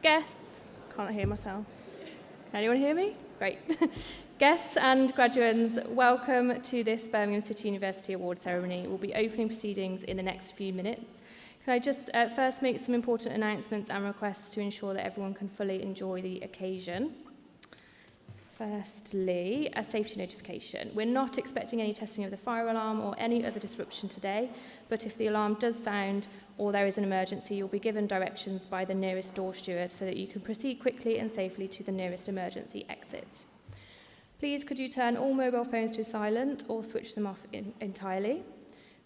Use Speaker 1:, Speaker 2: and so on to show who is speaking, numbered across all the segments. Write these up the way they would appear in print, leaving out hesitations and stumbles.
Speaker 1: Guests, can't hear myself. Can anyone hear me? Great. Guests and graduates, welcome to this Birmingham City University Award ceremony. We'll be opening proceedings in the next few minutes. Can I just first make some important announcements and requests to ensure that everyone can fully enjoy the occasion? Firstly, a safety notification. We're not expecting any testing of the fire alarm or any other disruption today, but if the alarm does sound or there is an emergency, you'll be given directions by the nearest door steward so that you can proceed quickly and safely to the nearest emergency exit. Please could you turn all mobile phones to silent or switch them off entirely.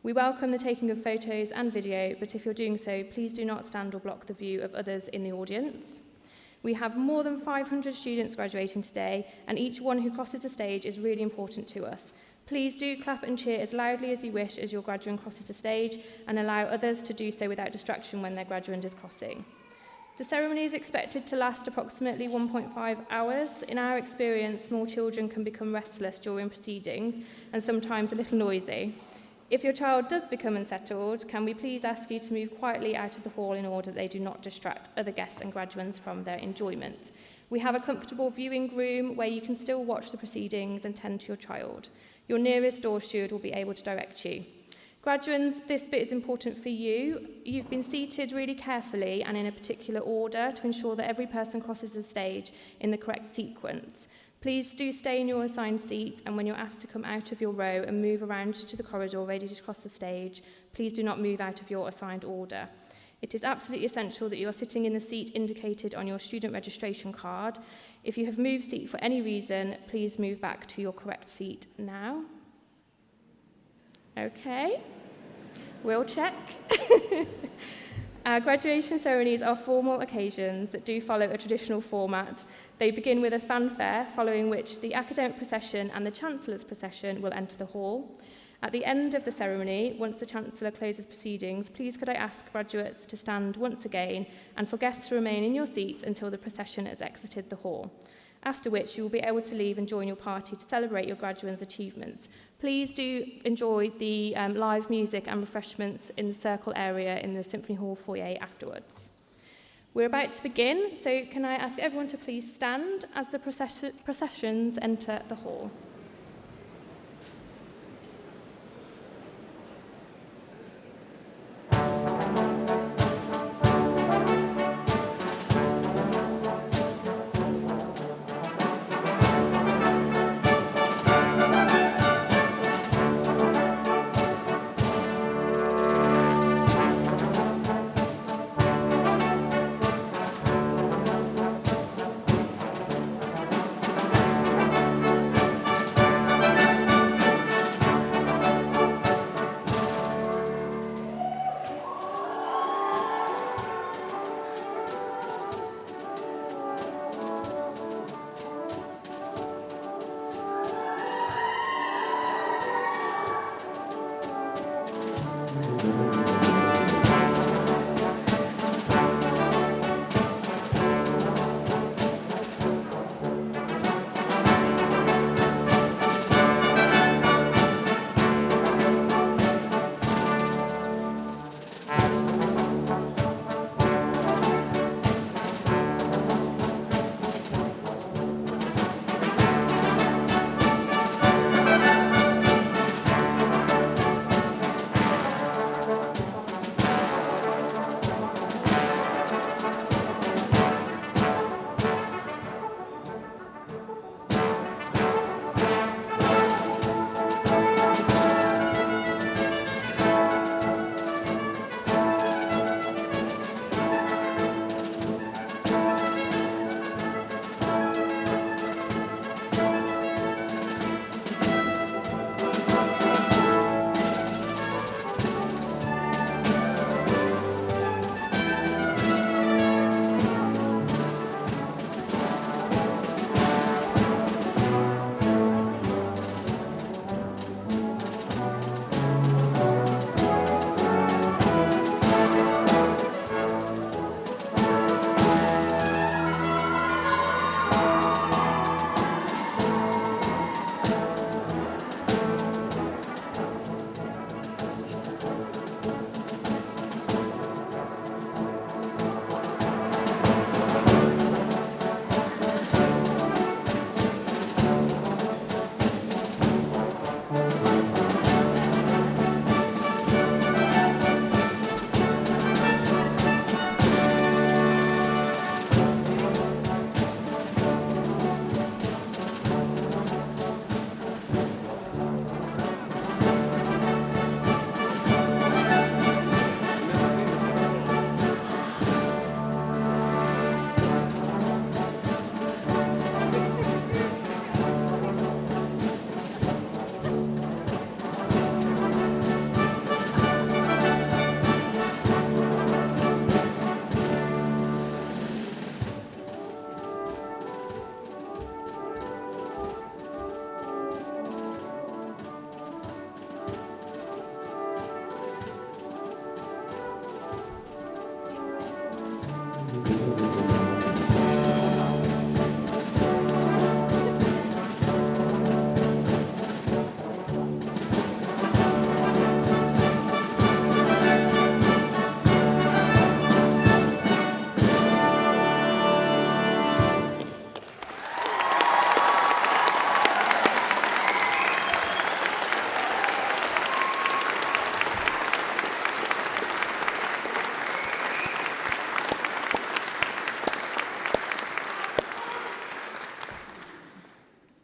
Speaker 1: We welcome the taking of photos and video, but if you're doing so, please do not stand or block the view of others in the audience. We have more than 500 students graduating today, and each one who crosses the stage is really important to us. Please do clap and cheer as loudly as you wish as your graduate crosses the stage, and allow others to do so without distraction when their graduate is crossing. The ceremony is expected to last approximately 1.5 hours. In our experience, small children can become restless during proceedings and sometimes a little noisy. If your child does become unsettled, can we please ask you to move quietly out of the hall in order that they do not distract other guests and graduates from their enjoyment. We have a comfortable viewing room where you can still watch the proceedings and tend to your child. Your nearest door steward will be able to direct you. Graduates, this bit is important for you. You've been seated really carefully and in a particular order to ensure that every person crosses the stage in the correct sequence. Please do stay in your assigned seat, and when you're asked to come out of your row and move around to the corridor ready to cross the stage, please do not move out of your assigned order. It is absolutely essential that you are sitting in the seat indicated on your student registration card. If you have moved seat for any reason, please move back to your correct seat now. Okay, we'll check. Our graduation ceremonies are formal occasions that do follow a traditional format. They begin with a fanfare, following which the academic procession and the Chancellor's procession will enter the hall. At the end of the ceremony, once the Chancellor closes proceedings, please could I ask graduates to stand once again and for guests to remain in your seats until the procession has exited the hall, after which you will be able to leave and join your party to celebrate your graduates' achievements. Please do enjoy the live music and refreshments in the circle area in the Symphony Hall foyer afterwards. We're about to begin, so can I ask everyone to please stand as the processions enter the hall.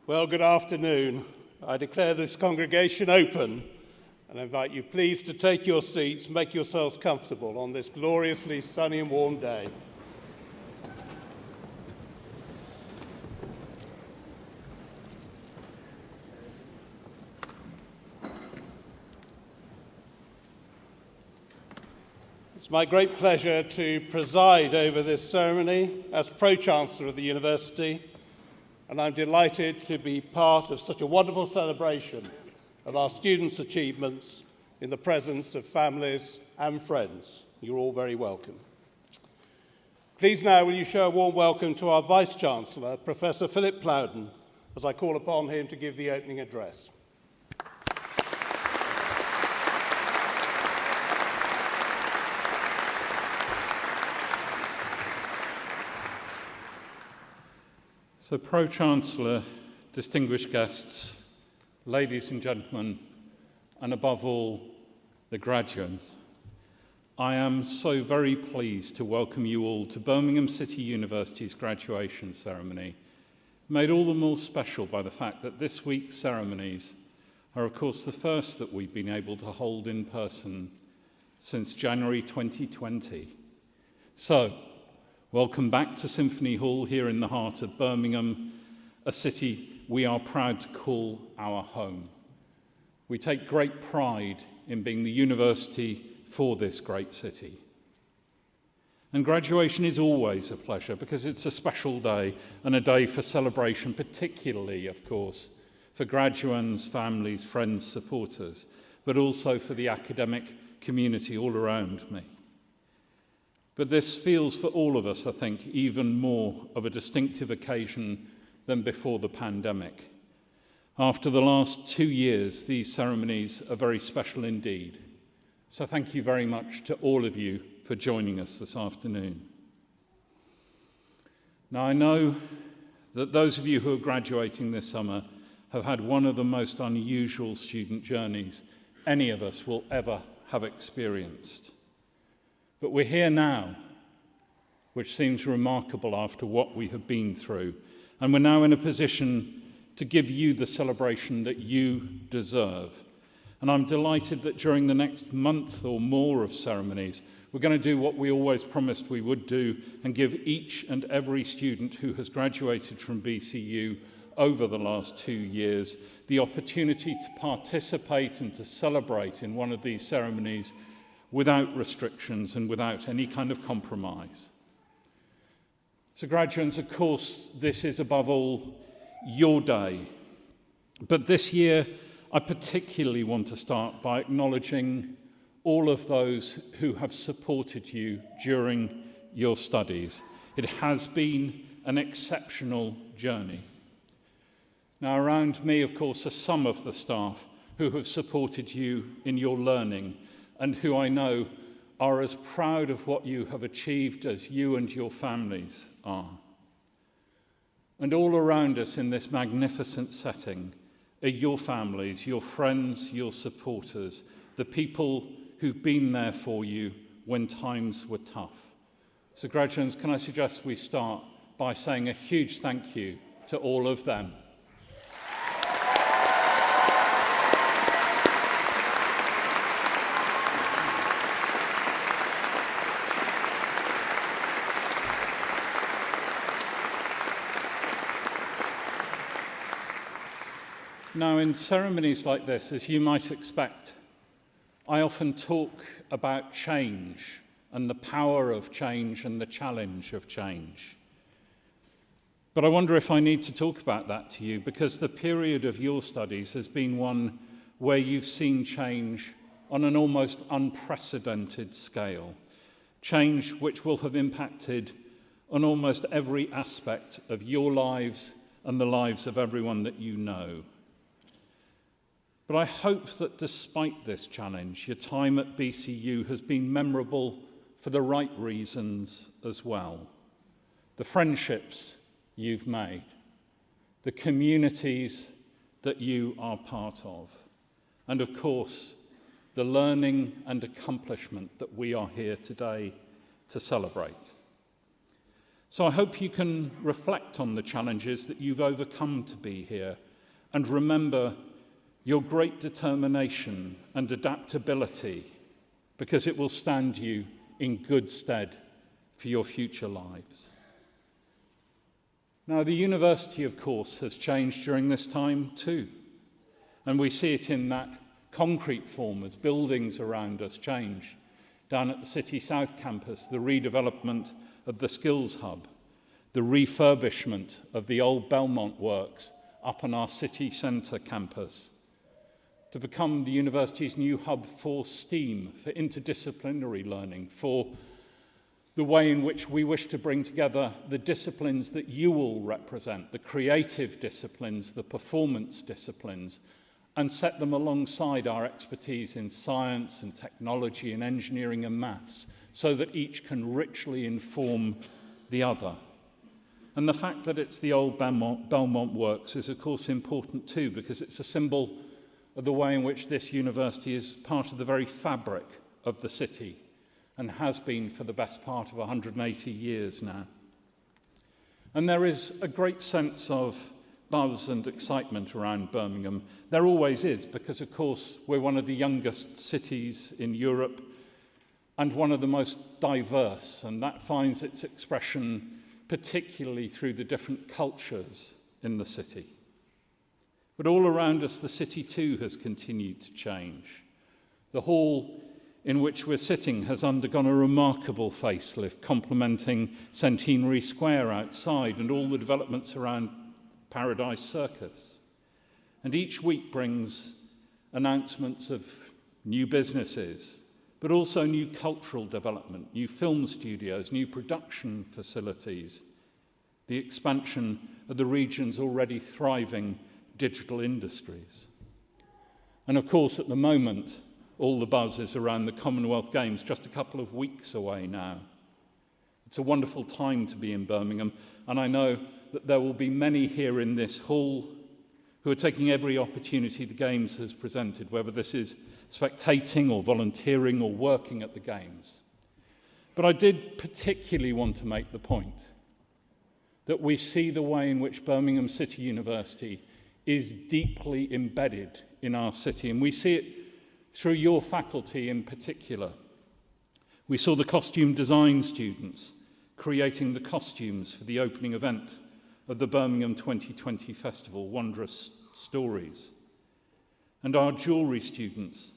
Speaker 2: Well, good afternoon. I declare this congregation open and invite you please to take your seats, make yourselves comfortable on this gloriously sunny and warm day. It's my great pleasure to preside over this ceremony as Pro-Chancellor of the University, and I'm delighted to be part of such a wonderful celebration of our students' achievements in the presence of families and friends. You're all very welcome. Please now will you show a warm welcome to our Vice-Chancellor, Professor Philip Plowden, as I call upon him to give the opening address.
Speaker 3: So, Pro-Chancellor, distinguished guests, ladies and gentlemen, and above all, the graduates, I am so very pleased to welcome you all to Birmingham City University's graduation ceremony, made all the more special by the fact that this week's ceremonies are, of course, the first that we've been able to hold in person since January 2020. So, welcome back to Symphony Hall here in the heart of Birmingham, a city we are proud to call our home. We take great pride in being the university for this great city. And graduation is always a pleasure because it's a special day and a day for celebration, particularly, of course, for graduands, families, friends, supporters, but also for the academic community all around me. But this feels for all of us, I think, even more of a distinctive occasion than before the pandemic. After the last 2 years, these ceremonies are very special indeed. So thank you very much to all of you for joining us this afternoon. Now, I know that those of you who are graduating this summer have had one of the most unusual student journeys any of us will ever have experienced. But we're here now, which seems remarkable after what we have been through. And we're now in a position to give you the celebration that you deserve. And I'm delighted that during the next month or more of ceremonies, we're going to do what we always promised we would do and give each and every student who has graduated from BCU over the last 2 years the opportunity to participate and to celebrate in one of these ceremonies without restrictions and without any kind of compromise. So graduates, of course, this is above all your day. But this year, I particularly want to start by acknowledging all of those who have supported you during your studies. It has been an exceptional journey. Now, around me, of course, are some of the staff who have supported you in your learning and who I know are as proud of what you have achieved as you and your families are. And all around us in this magnificent setting are your families, your friends, your supporters, the people who've been there for you when times were tough. So graduates, can I suggest we start by saying a huge thank you to all of them. Now, in ceremonies like this, as you might expect, I often talk about change and the power of change and the challenge of change. But I wonder if I need to talk about that to you because the period of your studies has been one where you've seen change on an almost unprecedented scale. Change which will have impacted on almost every aspect of your lives and the lives of everyone that you know. But I hope that despite this challenge, your time at BCU has been memorable for the right reasons as well. The friendships you've made, the communities that you are part of, and of course, the learning and accomplishment that we are here today to celebrate. So I hope you can reflect on the challenges that you've overcome to be here and remember your great determination and adaptability, because it will stand you in good stead for your future lives. Now, the university, of course, has changed during this time too, and we see it in that concrete form as buildings around us change. Down at the City South campus, the redevelopment of the Skills Hub, the refurbishment of the old Belmont Works up on our city centre campus, to become the university's new hub for STEAM, for interdisciplinary learning, for the way in which we wish to bring together the disciplines that you all represent, the creative disciplines, the performance disciplines, and set them alongside our expertise in science and technology and engineering and maths, so that each can richly inform the other. And the fact that it's the old Belmont Works is, of course, important too, because it's a symbol of the way in which this university is part of the very fabric of the city and has been for the best part of 180 years now. And there is a great sense of buzz and excitement around Birmingham. There always is, because, of course, we're one of the youngest cities in Europe and one of the most diverse, and that finds its expression particularly through the different cultures in the city. But all around us, the city too has continued to change. The hall in which we're sitting has undergone a remarkable facelift, complementing Centenary Square outside and all the developments around Paradise Circus. And each week brings announcements of new businesses, but also new cultural development, new film studios, new production facilities, the expansion of the region's already thriving digital industries. And of course, at the moment, all the buzz is around the Commonwealth Games, just a couple of weeks away now. It's a wonderful time to be in Birmingham, and I know that there will be many here in this hall who are taking every opportunity the Games has presented, whether this is spectating or volunteering or working at the Games. But I did particularly want to make the point that we see the way in which Birmingham City University is deeply embedded in our city, and we see it through your faculty in particular. We saw the costume design students creating the costumes for the opening event of the Birmingham 2020 Festival, Wondrous Stories. And our jewellery students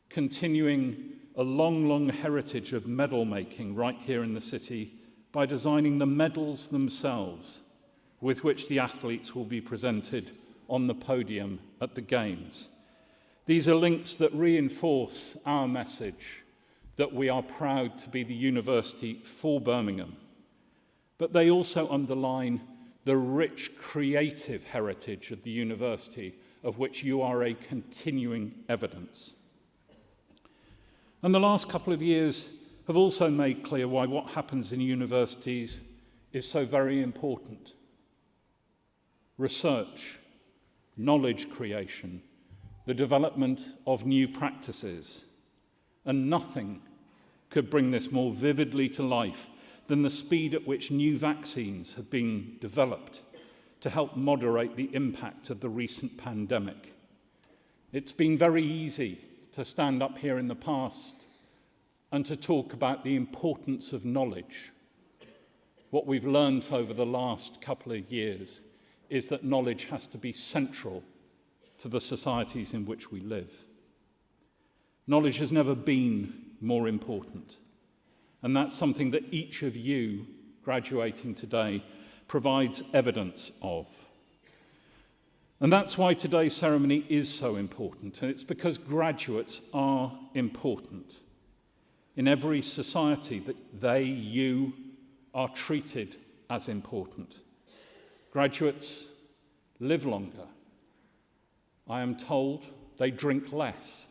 Speaker 3: continuing a long, long heritage of medal making right here in the city by designing the medals themselves with which the athletes will be presented on the podium at the Games. These are links that reinforce our message that we are proud to be the university for Birmingham, but they also underline the rich creative heritage of the university, of which you are a continuing evidence. And the last couple of years have also made clear why what happens in universities is so very important. Research, knowledge creation, the development of new practices, and nothing could bring this more vividly to life than the speed at which new vaccines have been developed to help moderate the impact of the recent pandemic. It's been very easy to stand up here in the past and to talk about the importance of knowledge. What we've learned over the last couple of years is that knowledge has to be central to the societies in which we live. Knowledge has never been more important, and that's something that each of you graduating today provides evidence of. And that's why today's ceremony is so important, and it's because graduates are important. In every society that you are treated as important. Graduates live longer. I am told they drink less.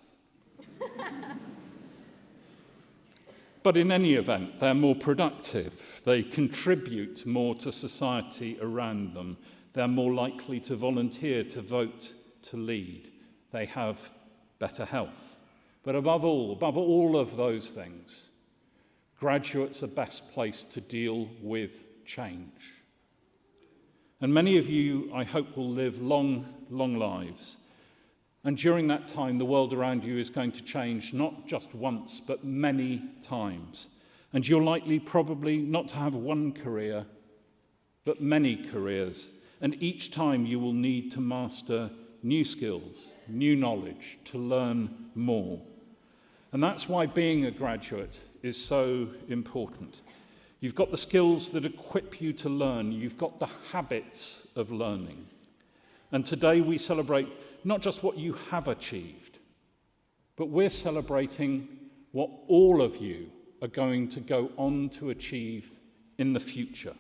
Speaker 3: But in any event, they're more productive. They contribute more to society around them. They're more likely to volunteer, to vote, to lead. They have better health. But above all of those things, graduates are best placed to deal with change. And many of you, I hope, will live long, long lives. And during that time, the world around you is going to change not just once, but many times. And you're likely probably not to have one career, but many careers. And each time you will need to master new skills, new knowledge, to learn more. And that's why being a graduate is so important. You've got the skills that equip you to learn. You've got the habits of learning. And today we celebrate not just what you have achieved, but we're celebrating what all of you are going to go on to achieve in the future.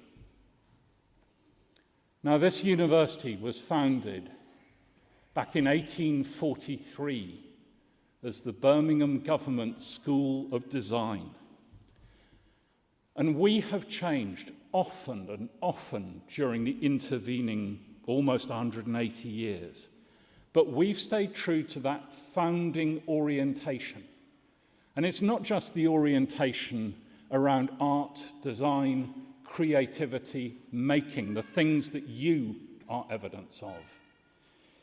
Speaker 3: Now, this university was founded back in 1843 as the Birmingham Government School of Design. And we have changed often and often during the intervening almost 180 years. But we've stayed true to that founding orientation. And it's not just the orientation around art, design, creativity, making, the things that you are evidence of.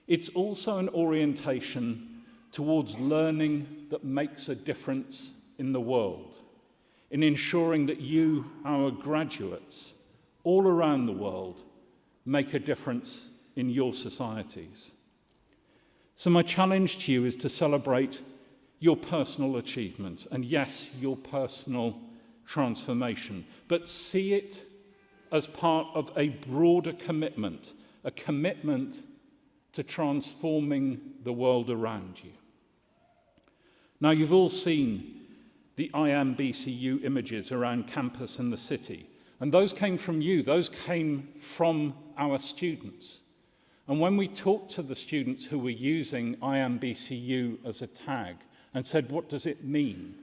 Speaker 3: It's also an orientation towards learning that makes a difference in the world, in ensuring that you, our graduates, all around the world, make a difference in your societies. So my challenge to you is to celebrate your personal achievement and, yes, your personal transformation, but see it as part of a broader commitment, a commitment to transforming the world around you. Now, you've all seen the IMBCU images around campus and the city, and those came from you, those came from our students. And when we talked to the students who were using IMBCU as a tag and said, what does it mean?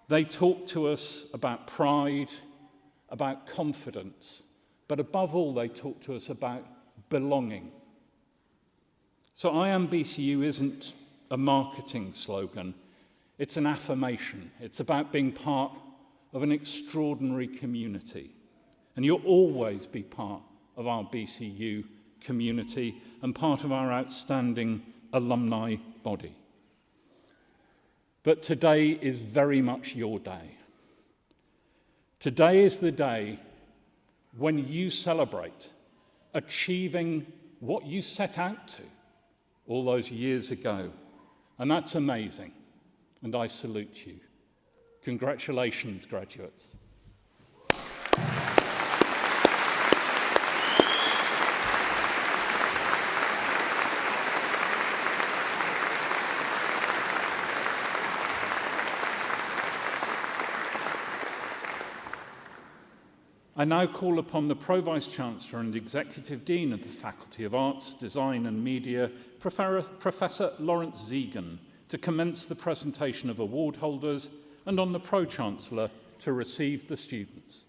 Speaker 3: They talked to us about pride, about confidence, but above all, they talked to us about belonging. So IMBCU isn't a marketing slogan, it's an affirmation. It's about being part of an extraordinary community. And you'll always be part of our BCU community and part of our outstanding alumni body. But today is very much your day. Today is the day when you celebrate achieving what you set out to all those years ago. And that's amazing. And I salute you. Congratulations, graduates. I now call upon the Pro-Vice-Chancellor and Executive Dean of the Faculty of Arts, Design and Media, Professor Lawrence Zegan, to commence the presentation of award holders and on the Pro-Chancellor to receive the students.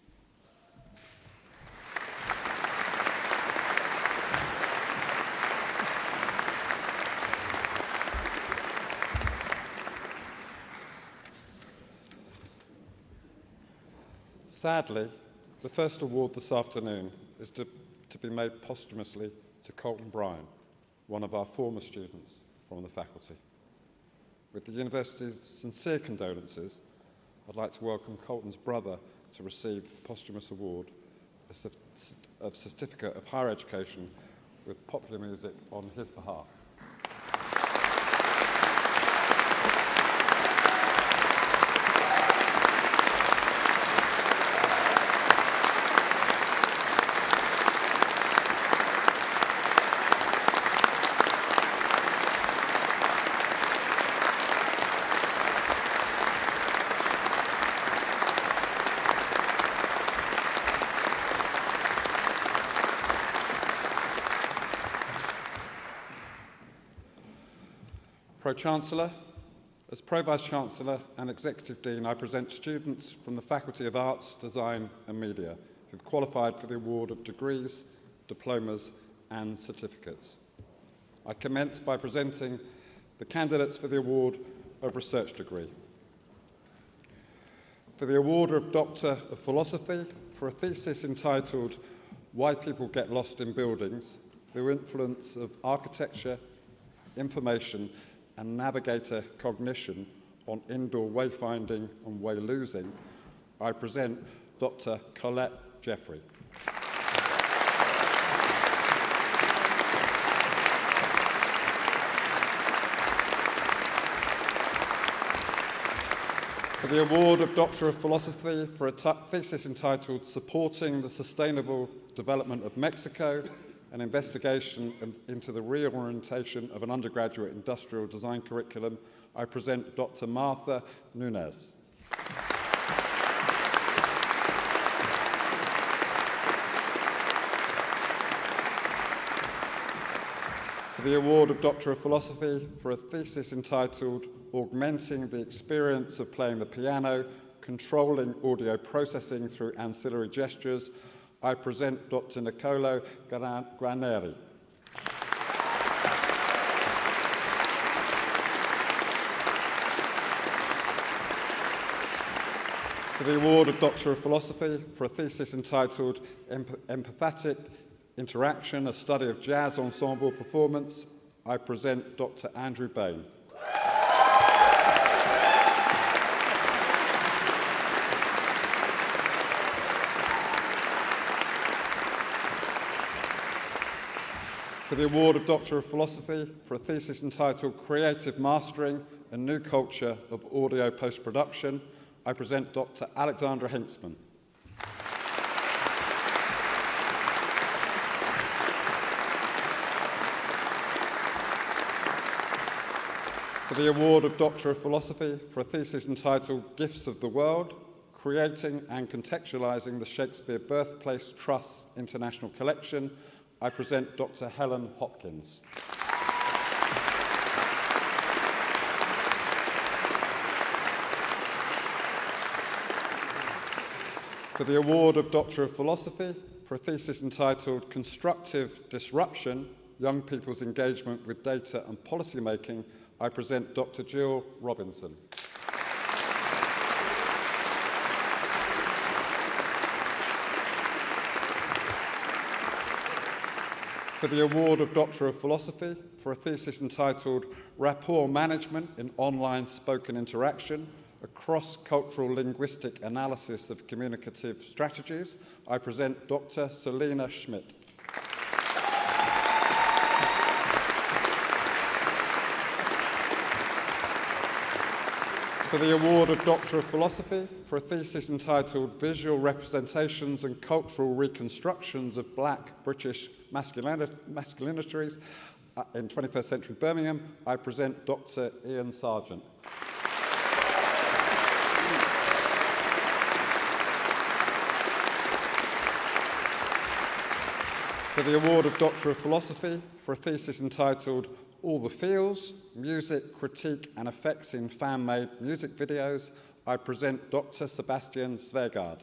Speaker 4: Sadly, the first award this afternoon is to be made posthumously to Colton Bryan, one of our former students from the faculty. With the university's sincere condolences, I'd like to welcome Colton's brother to receive the posthumous award, a Certificate of Higher Education with popular music on his behalf. Pro-Chancellor, as Pro-Vice-Chancellor and Executive Dean, I present students from the Faculty of Arts, Design and Media who've qualified for the award of degrees, diplomas and certificates. I commence by presenting the candidates for the award of research degree. For the award of Doctor of Philosophy, for a thesis entitled Why People Get Lost in Buildings, the Influence of Architecture, Information and Navigator Cognition on Indoor Wayfinding and Way-Losing, I present Dr. Colette Jeffrey. For the award of Doctor of Philosophy for a thesis entitled Supporting the Sustainable Development of Mexico, an investigation into the reorientation of an undergraduate industrial design curriculum, I present Dr. Martha Nunez. For the award of Doctor of Philosophy for a thesis entitled Augmenting the Experience of Playing the Piano, Controlling Audio Processing Through Ancillary Gestures, I present Dr. Nicolo Graneri. For the award of Doctor of Philosophy for a thesis entitled Empathetic Interaction, a Study of Jazz Ensemble Performance, I present Dr. Andrew Bain. For the award of Doctor of Philosophy for a thesis entitled Creative Mastering, a New Culture of Audio Post-Production, I present Dr. Alexandra Hintzman. For the award of Doctor of Philosophy for a thesis entitled Gifts of the World, Creating and Contextualizing the Shakespeare Birthplace Trust's International Collection, I present Dr. Helen Hopkins. For the award of Doctor of Philosophy for a thesis entitled Constructive Disruption, Young People's Engagement with Data and Policy Making, I present Dr. Jill Robinson. For the award of Doctor of Philosophy for a thesis entitled Rapport Management in Online Spoken Interaction, a cross-cultural linguistic analysis of communicative strategies, I present Dr. Selina Schmidt. For the award of Doctor of Philosophy for a thesis entitled Visual Representations and Cultural Reconstructions of Black British Masculinities in 21st Century Birmingham, I present Dr. Ian Sargent. For the award of Doctor of Philosophy for a thesis entitled All the Feels, Music, Critique and Effects in Fan-Made Music Videos, I present Dr. Sebastian Svegaard.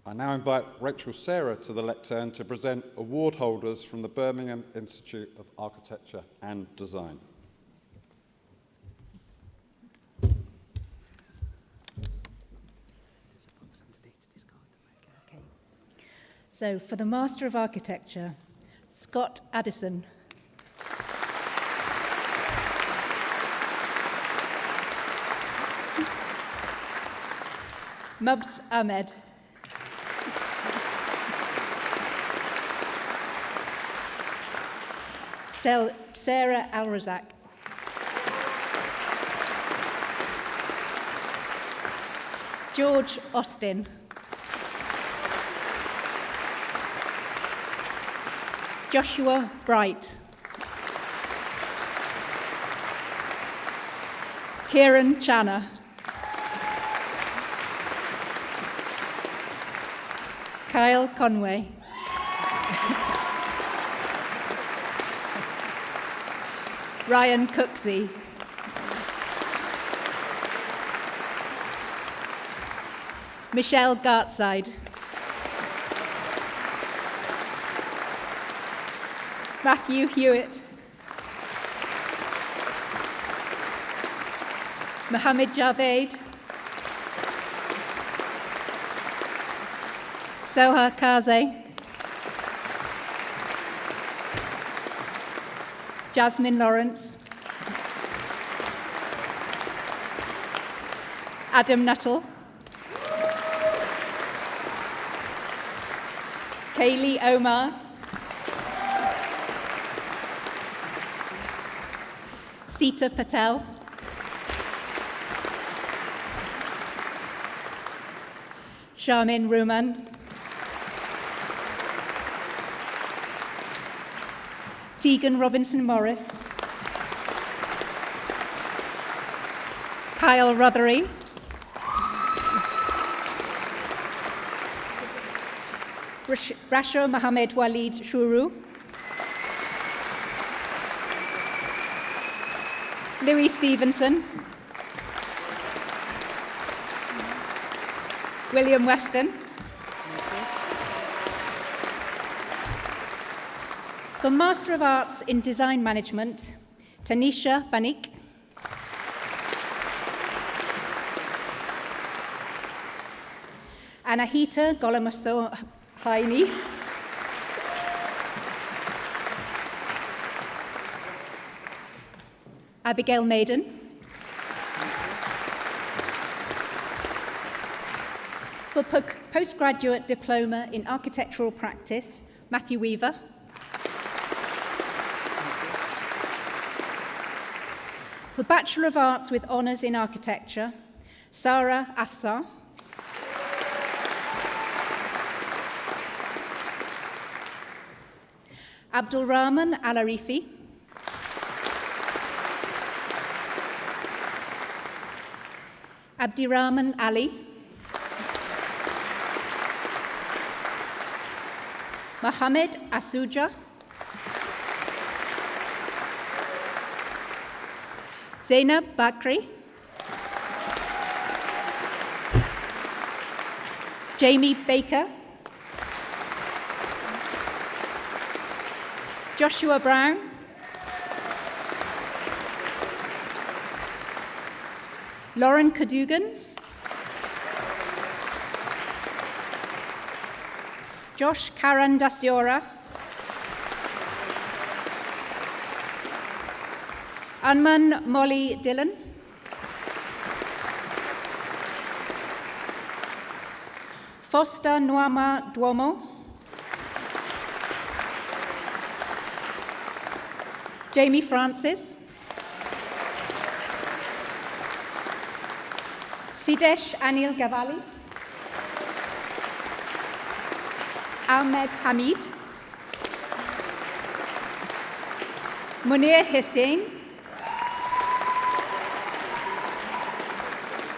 Speaker 4: I now invite Rachel Sarah to the lectern to present award holders from the Birmingham Institute of Architecture and Design.
Speaker 5: So, for the Master of Architecture, Scott Addison. Mubs Ahmed. Sarah Al-Razak. George Austin. Joshua Bright. Kieran Channer. Kyle Conway. Ryan Cooksey. Michelle Gartside. Matthew Hewitt, Mohammed Javed, Soha Kaze, Jasmine Lawrence, Adam Nuttall, Kaylee Omar, Sita Patel, Charmin Ruman, Tegan Robinson Morris, Kyle Rothery, Rasha Mohammed Walid Shuru, Louis Stevenson, William Weston, for Master of Arts in Design Management, Tanisha Banik, Anahita Golomaso Haini, Abigail Maiden, for Postgraduate Diploma in Architectural Practice, Matthew Weaver, for Bachelor of Arts with Honours in Architecture, Sarah Afsar, Abdul Rahman Al-Arifi, Abdirahman Ali, Mohammed Asuja, Zainab Bakri, Jamie Baker, Joshua Brown, Lauren Cadogan, Josh Karandasiora, Anman Molly Dillon, Foster Nwama Duomo, Jamie Francis, Sidesh Anil Gavali, Ahmed Hamid, Munir Hussain,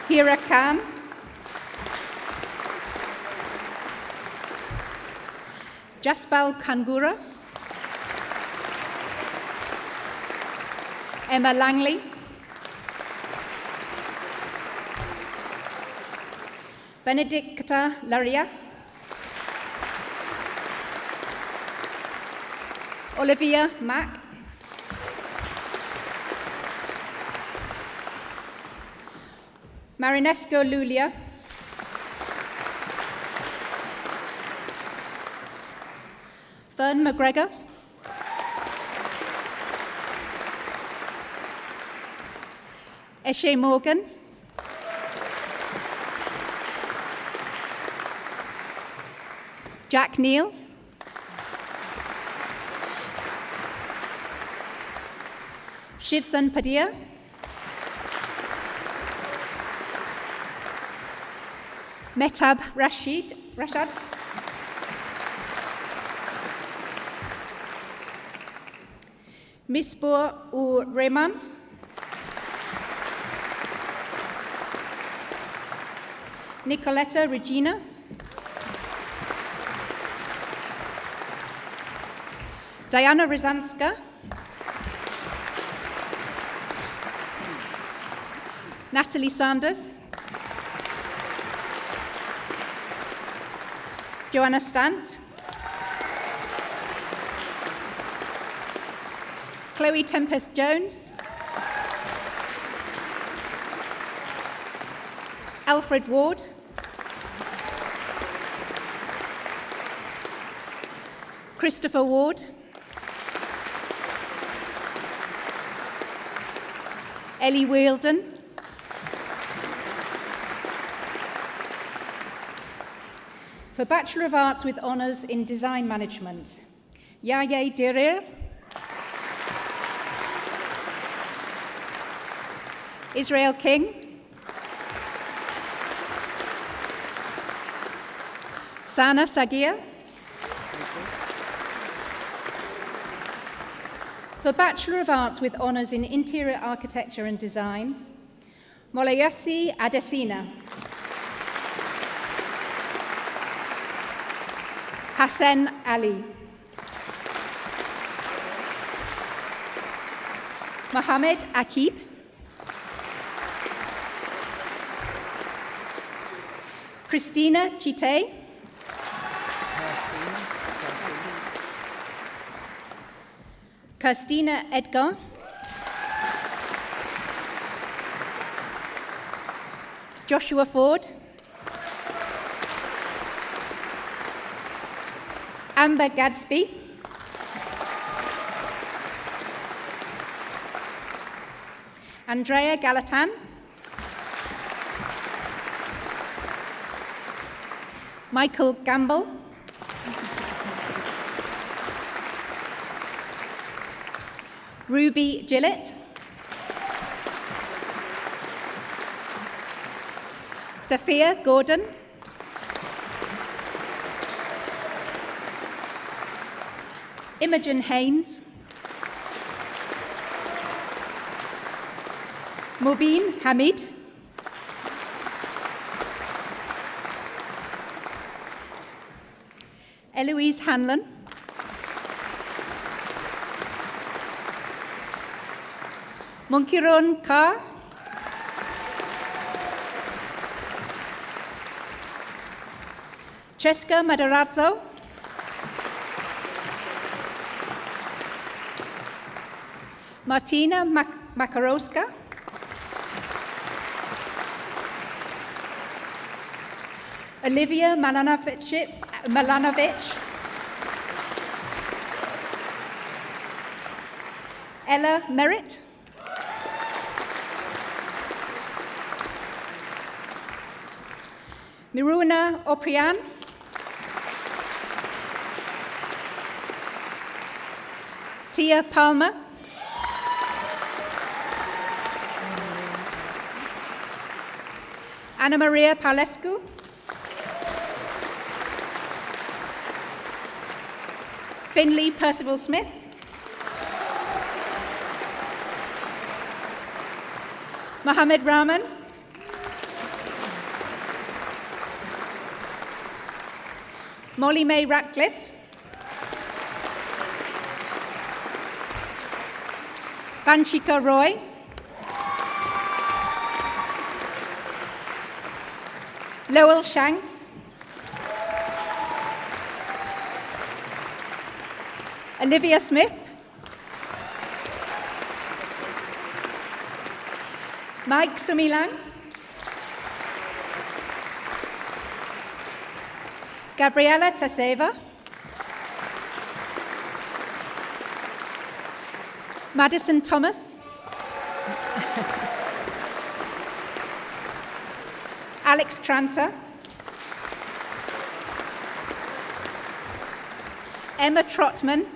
Speaker 5: Hira Khan, Jaspal Kangura, Emma Langley, Benedicta Laria, Olivia Mack, Marinesco Lulia, Fern McGregor, Eshe Morgan, Jack Neal, Shivsan Padia, Metab Rashad, Misbur Ur Rehman, Nicoletta Regina, Diana Rizanska, Natalie Sanders, Joanna Stant, Chloe Tempest-Jones. Alfred Ward. Christopher Ward. Ellie Wielden. For Bachelor of Arts with Honours in Design Management, Yaya Dirir. Israel King. Sana Sagir. For Bachelor of Arts with Honours in Interior Architecture and Design, Molayossi Adesina. Hassan Ali. Mohammed Akib. Christina Chite. Kirstina Edgar. Joshua Ford. Amber Gadsby. Andrea Galatan. Michael Gamble. Ruby Gillett. Sophia Gordon. Imogen Haynes. Mubin Hamid. Eloise Hanlon. Munkiron Kar. Cheska Madarazzo. Martina Makarowska. Olivia Malanovic. Ella Merritt. Miruna Oprian. Tia Palmer. Anna Maria Palescu. Finley Percival Smith. Mohammed Rahman. Molly May Ratcliffe. Vanshika Roy. Lowell Shanks. Olivia Smith. Mike Sumilang. Gabriela Taseva. Madison Thomas. Alex Tranter. Emma Trotman.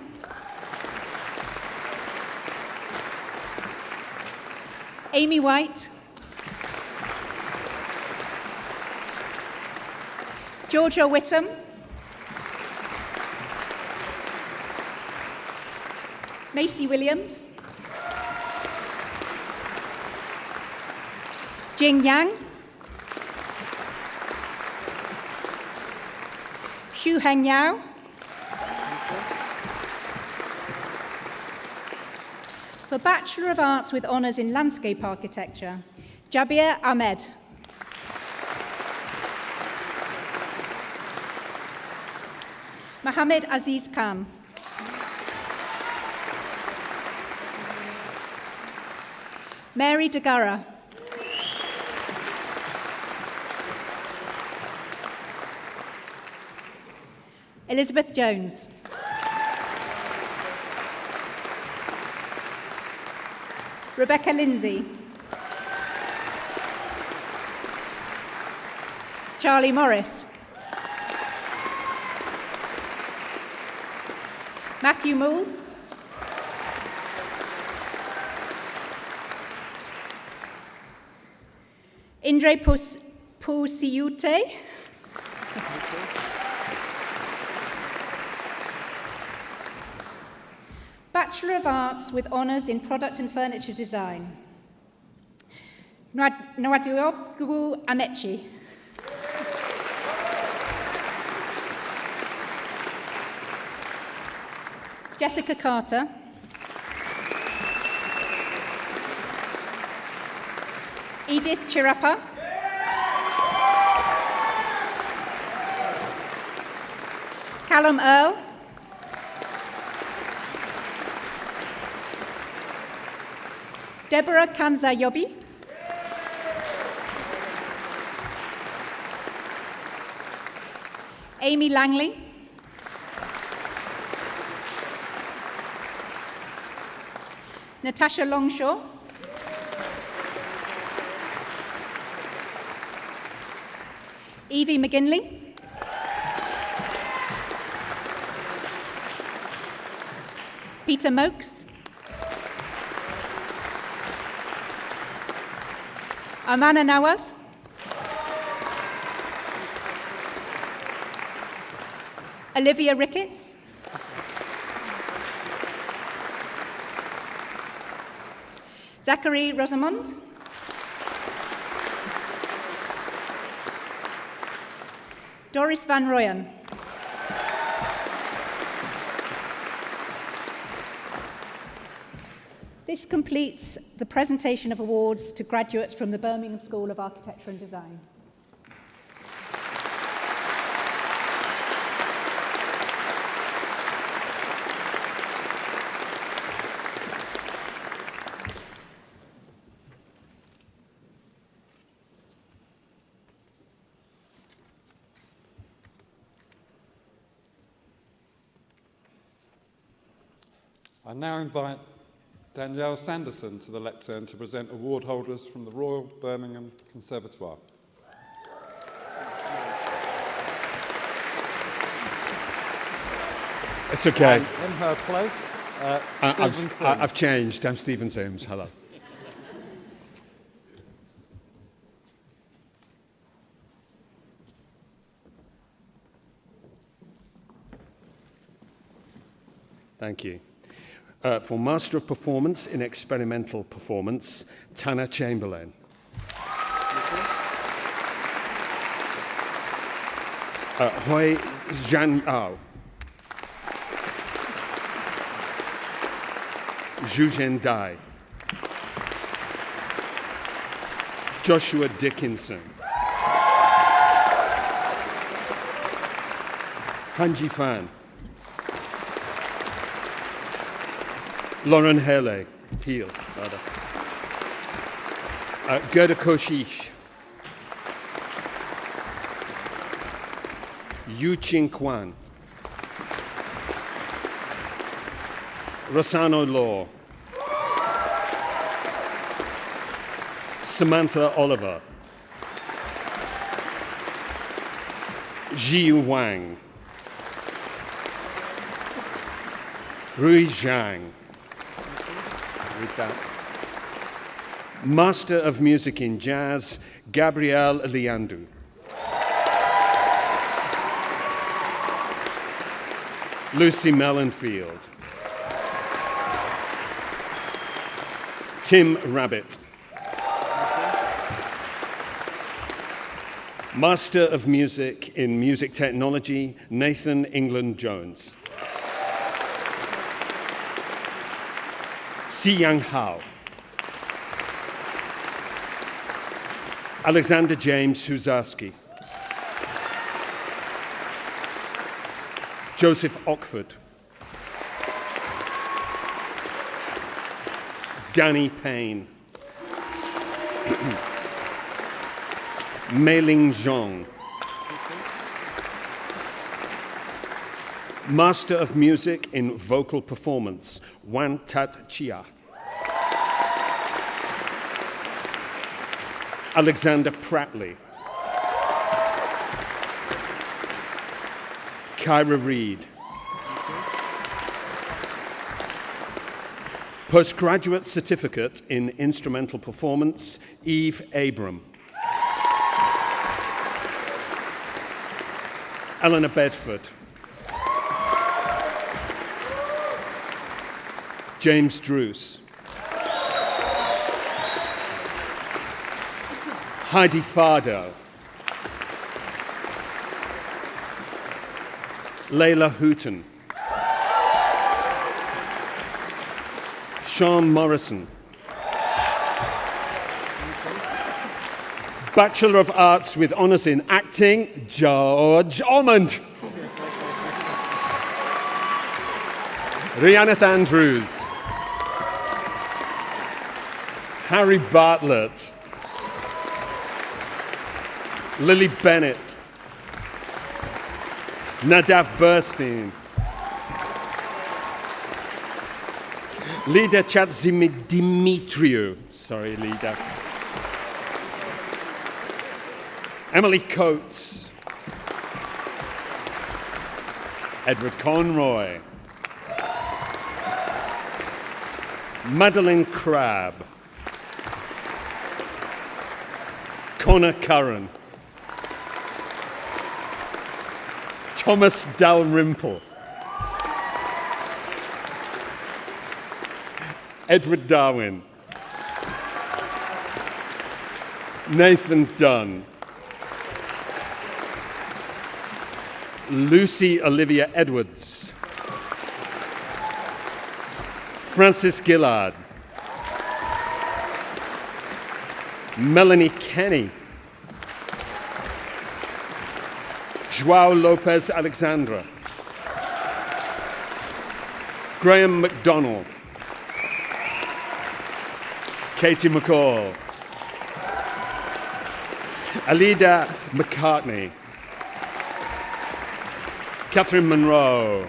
Speaker 5: Amy White. Georgia Whittam. Macy Williams. Jing Yang. Xu Heng Yao. For Bachelor of Arts with Honours in Landscape Architecture, Jabir Ahmed. Mohammed Aziz Khan. Mary DeGarra. Elizabeth Jones. Rebecca Lindsay. Charlie Morris. Matthew Mools. Indre Pousiute. Bachelor of Arts with honours in Product and Furniture Design. Nwaduogu Amechi. Jessica Carter. Edith Chirapa. Callum Earl. Deborah Kanza-Yobi. Amy Langley. Natasha Longshaw. Evie McGinley. Peter Mokes. Amana Nawaz. Olivia Ricketts. Zachary Rosamond. Doris Van Royen. This completes the presentation of awards to graduates from the Birmingham School of Architecture and Design.
Speaker 4: I now invite Danielle Sanderson to the lectern to present award holders from the Royal Birmingham Conservatoire.
Speaker 6: It's okay.
Speaker 4: And in her place, Stephen Sims.
Speaker 6: I've changed. I'm Stephen Sims. Hello. Thank you. For Master of Performance in Experimental Performance, Tanner Chamberlain. Hui Zhang-ao. Zhuzhen Dai. Joshua Dickinson. Hanji Fan. Lauren Hele, Heel, rather. Gerda Koshish. Yu Ching Kwan. Rosano Law. Samantha Oliver. Ji Wang. Rui Zhang. Read that. Master of Music in Jazz, Gabrielle Liandu. Lucy Mellenfield. Tim Rabbit. Master of Music in Music Technology, Nathan England Jones. Si Yang Hao. Alexander James Huzarski. Joseph Ockford. Danny Payne. Mei-Ling Zhang. Master of Music in Vocal Performance, Wan Tat Chia. Alexander Pratley. Kyra Reed. Postgraduate Certificate in Instrumental Performance, Eve Abram. Eleanor Bedford. James Druce. Heidi Fardo. Layla Hooton. Sean Morrison. Bachelor of Arts with Honours in Acting, George Almond. Rhiannon Andrews. Harry Bartlett. Lily Bennett. Nadav Burstein. Lida Chatzimidimitriou. Sorry, Lida. Emily Coates. Edward Conroy. Madeline Crabb. Connor Curran. Thomas Dalrymple. Edward Darwin. Nathan Dunn. Lucy Olivia Edwards. Francis Gillard. Melanie Kenny. Joao Lopez Alexandra. Graham McDonald. Katie McCall. Alida McCartney. Catherine Monroe.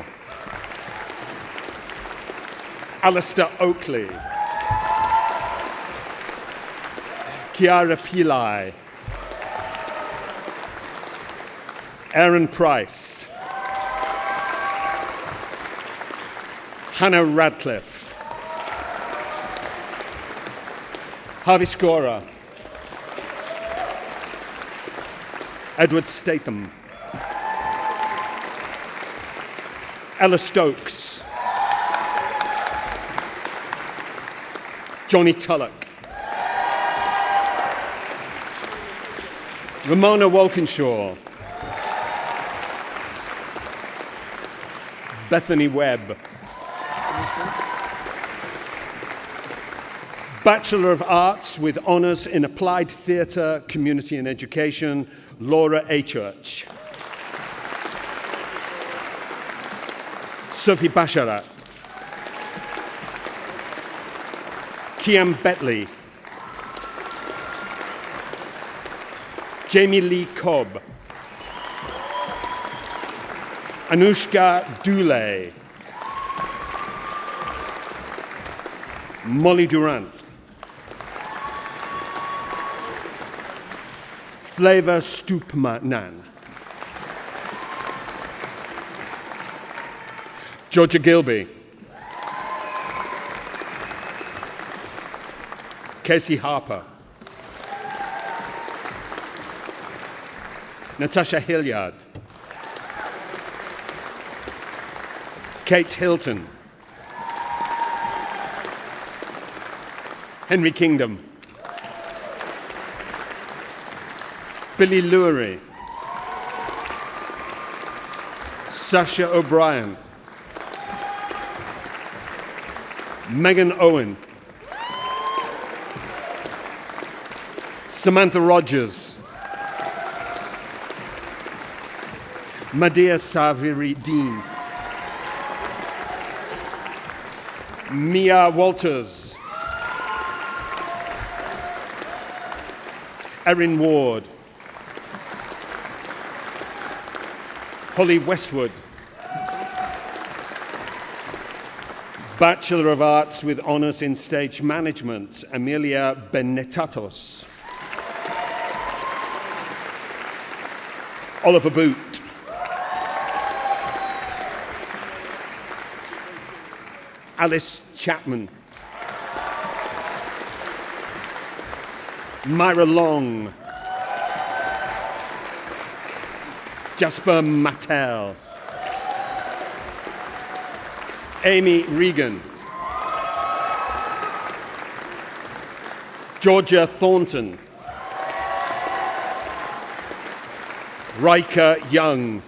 Speaker 6: Alistair Oakley. Kiara Pillai. Aaron Price. Hannah Radcliffe. Harvey Scorer. Edward Statham. Ella Stokes. Johnny Tullock. Ramona Walkinshaw. Bethany Webb. Bachelor of Arts with Honours in Applied Theatre, Community and Education, Laura A. Church. Sophie Basharat. Kiam Betley. Jamie Lee Cobb. Anushka Dule. Molly Durant. Flavor Stoopmanan. Georgia Gilby. Casey Harper. Natasha Hilliard. Kate Hilton. Henry Kingdom. Billy Lurie. Sasha O'Brien. Megan Owen. Samantha Rogers. Madea Saviri Dean. Mia Walters. Erin Ward. Holly Westwood. Bachelor of Arts with Honours in Stage Management, Amelia Benetatos. Oliver Boot. Alice Chapman. Myra Long. Jasper Mattel. Amy Regan. Georgia Thornton. Rika Young.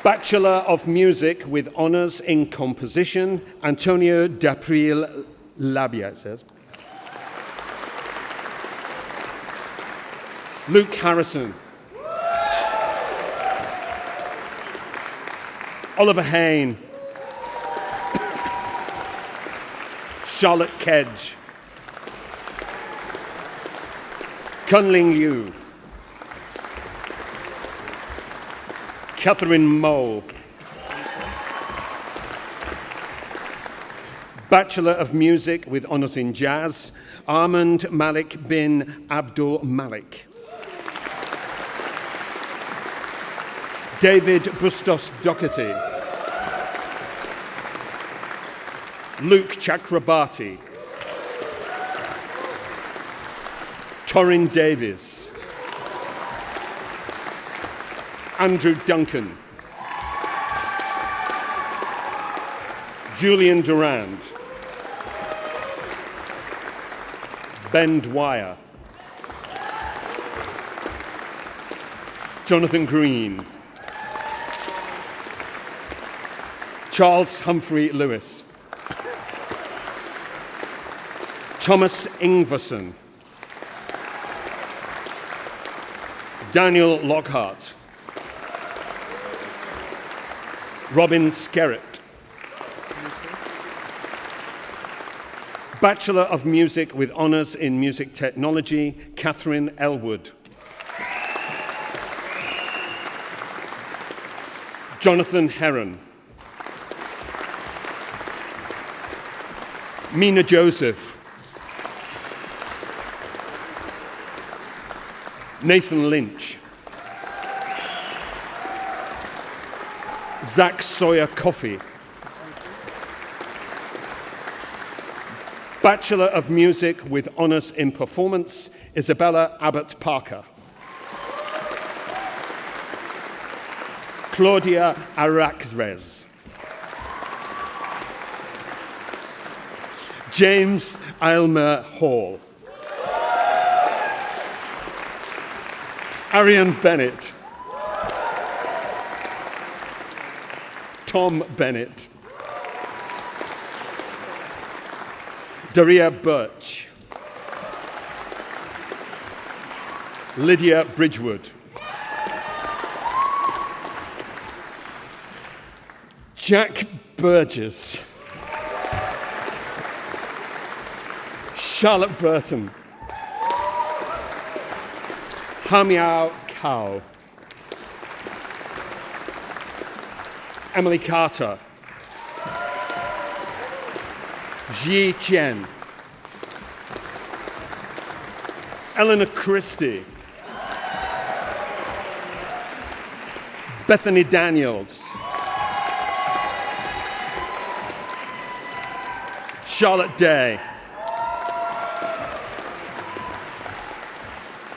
Speaker 6: Bachelor of Music with Honours in Composition, Antonio D'April Labia, it says. Luke Harrison. Oliver Hain. Charlotte Kedge. Kunling Yu. Catherine Mole. Bachelor of Music with Honours in Jazz, Armand Malik bin Abdul Malik. David Bustos Doherty. Luke Chakrabarti. Torrin Davies. Andrew Duncan. Julian Durand. Ben Dwyer. Jonathan Green. Charles Humphrey Lewis. Thomas Ingverson. Daniel Lockhart. Robin Skerritt. Bachelor of Music with Honours in Music Technology, Catherine Elwood. Jonathan Heron. Mina Joseph. Nathan Lynch. Zach Sawyer Coffey. Bachelor of Music with Honours in Performance, Isabella Abbott Parker. Claudia Araxrez. James Aylmer Hall. Arian Bennett. Tom Bennett. Daria Birch. Lydia Bridgewood. Jack Burgess. Charlotte Burton. Hamiao Kao. Emily Carter. Ji Chen. Eleanor Christie. Bethany Daniels. Charlotte Day.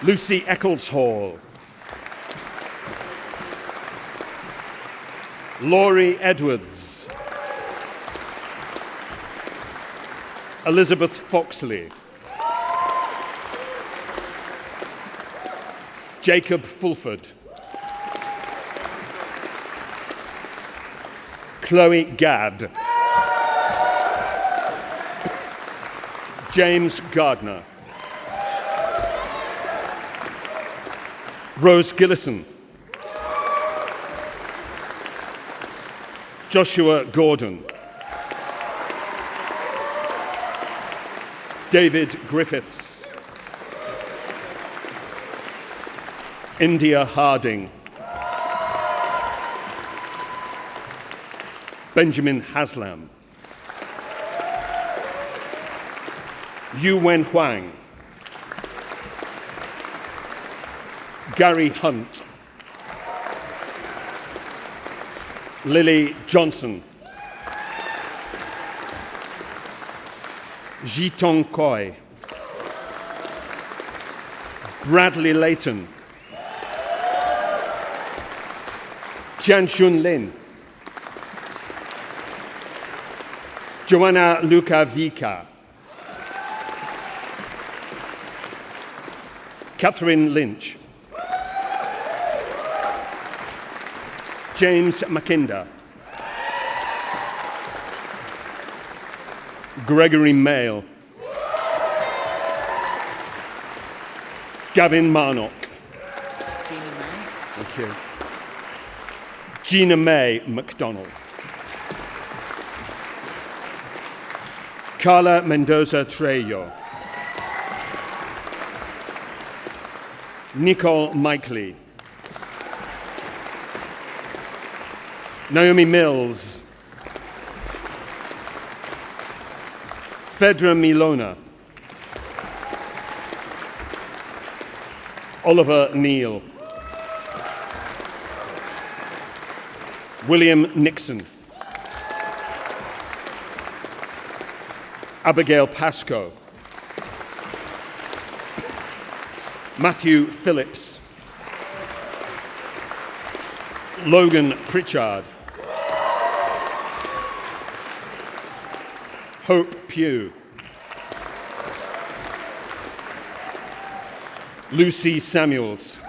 Speaker 6: Lucy Eccles-Hall. Laurie Edwards. Elizabeth Foxley. Jacob Fulford. Chloe Gadd. James Gardner. Rose Gillison. Joshua Gordon. David Griffiths. India Harding. Benjamin Haslam. Yu Wen Huang. Gary Hunt. Lily Johnson. Jitong Koi. Bradley Layton. Tianxun Lin. Joanna Lukavica. Catherine Lynch. James Mackinder. Gregory Mail. Gavin Marnock. Thank you. Gina May MacDonald. Carla Mendoza Trejo. Nicole Mikely. Naomi Mills. Fedra Milona. Oliver Neal. William Nixon. Abigail Pascoe. Matthew Phillips. Logan Pritchard. Hope Pugh. Lucy Samuels.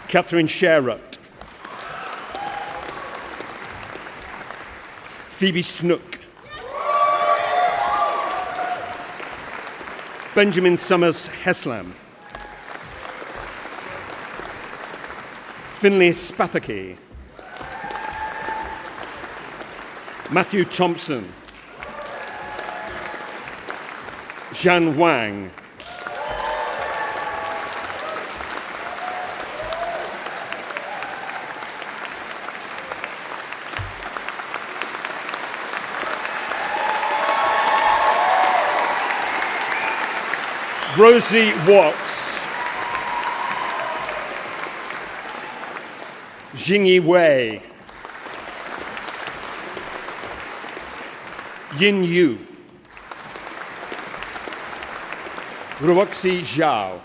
Speaker 6: Catherine Sherratt. Phoebe Snook. Benjamin Summers Heslam. Finlay Spathaki. Matthew Thompson. Zhan Wang. Rosie Watts. Jingyi Wei. Yin Yu. Ruoxi Zhao.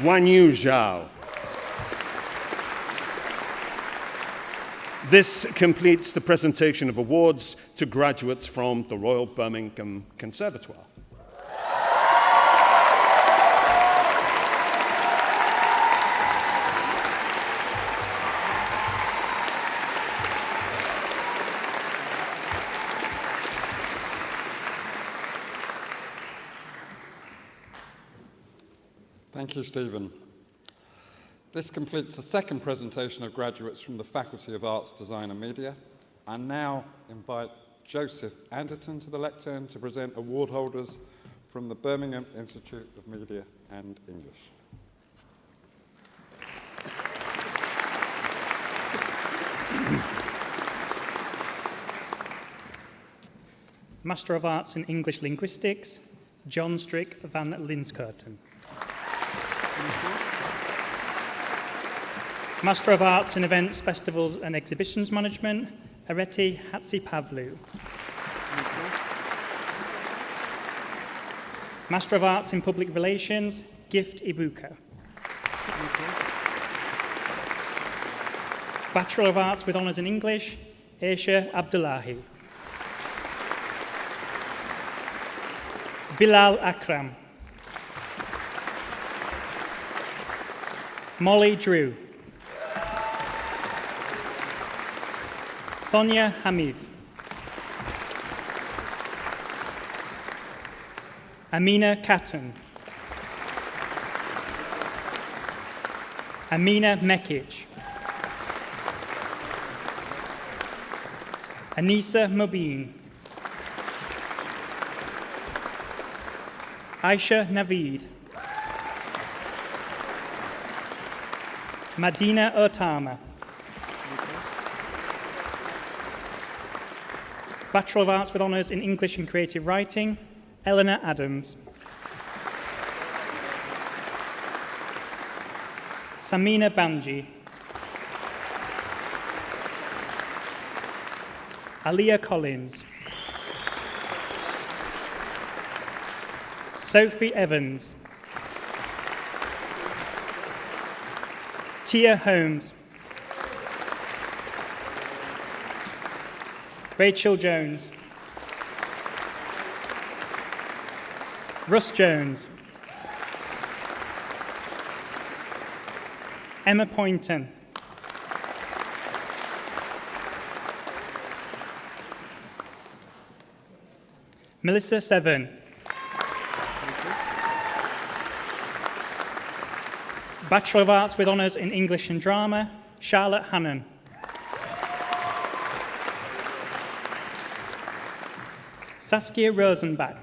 Speaker 6: Wanyu Zhao. This completes the presentation of awards to graduates from the Royal Birmingham Conservatoire.
Speaker 4: Thank you, Stephen. This completes the second presentation of graduates from the Faculty of Arts, Design and Media. I now invite Joseph Anderton to the lectern to present award holders from the Birmingham Institute of Media and English.
Speaker 7: Master of Arts in English Linguistics, John Strick van Linskerten. Master of Arts in Events, Festivals and Exhibitions Management, Areti Hatzipavlu. Master of Arts in Public Relations, Gift Ibuka. Bachelor of Arts with Honours in English, Aisha Abdullahi. Bilal Akram. Molly Drew. Sonia Hamid. Amina Kattan. Amina Mekic. Anisa Mobeen. Aisha Naveed. Madina Otama. Bachelor of Arts with Honours in English and Creative Writing, Eleanor Adams. Samina Banji. Aliyah Collins. Sophie Evans. Tia Holmes. Rachel Jones. Russ Jones. Emma Poynton. Melissa Seven. Bachelor of Arts with Honours in English and Drama, Charlotte Hannon. Saskia Rosenbach.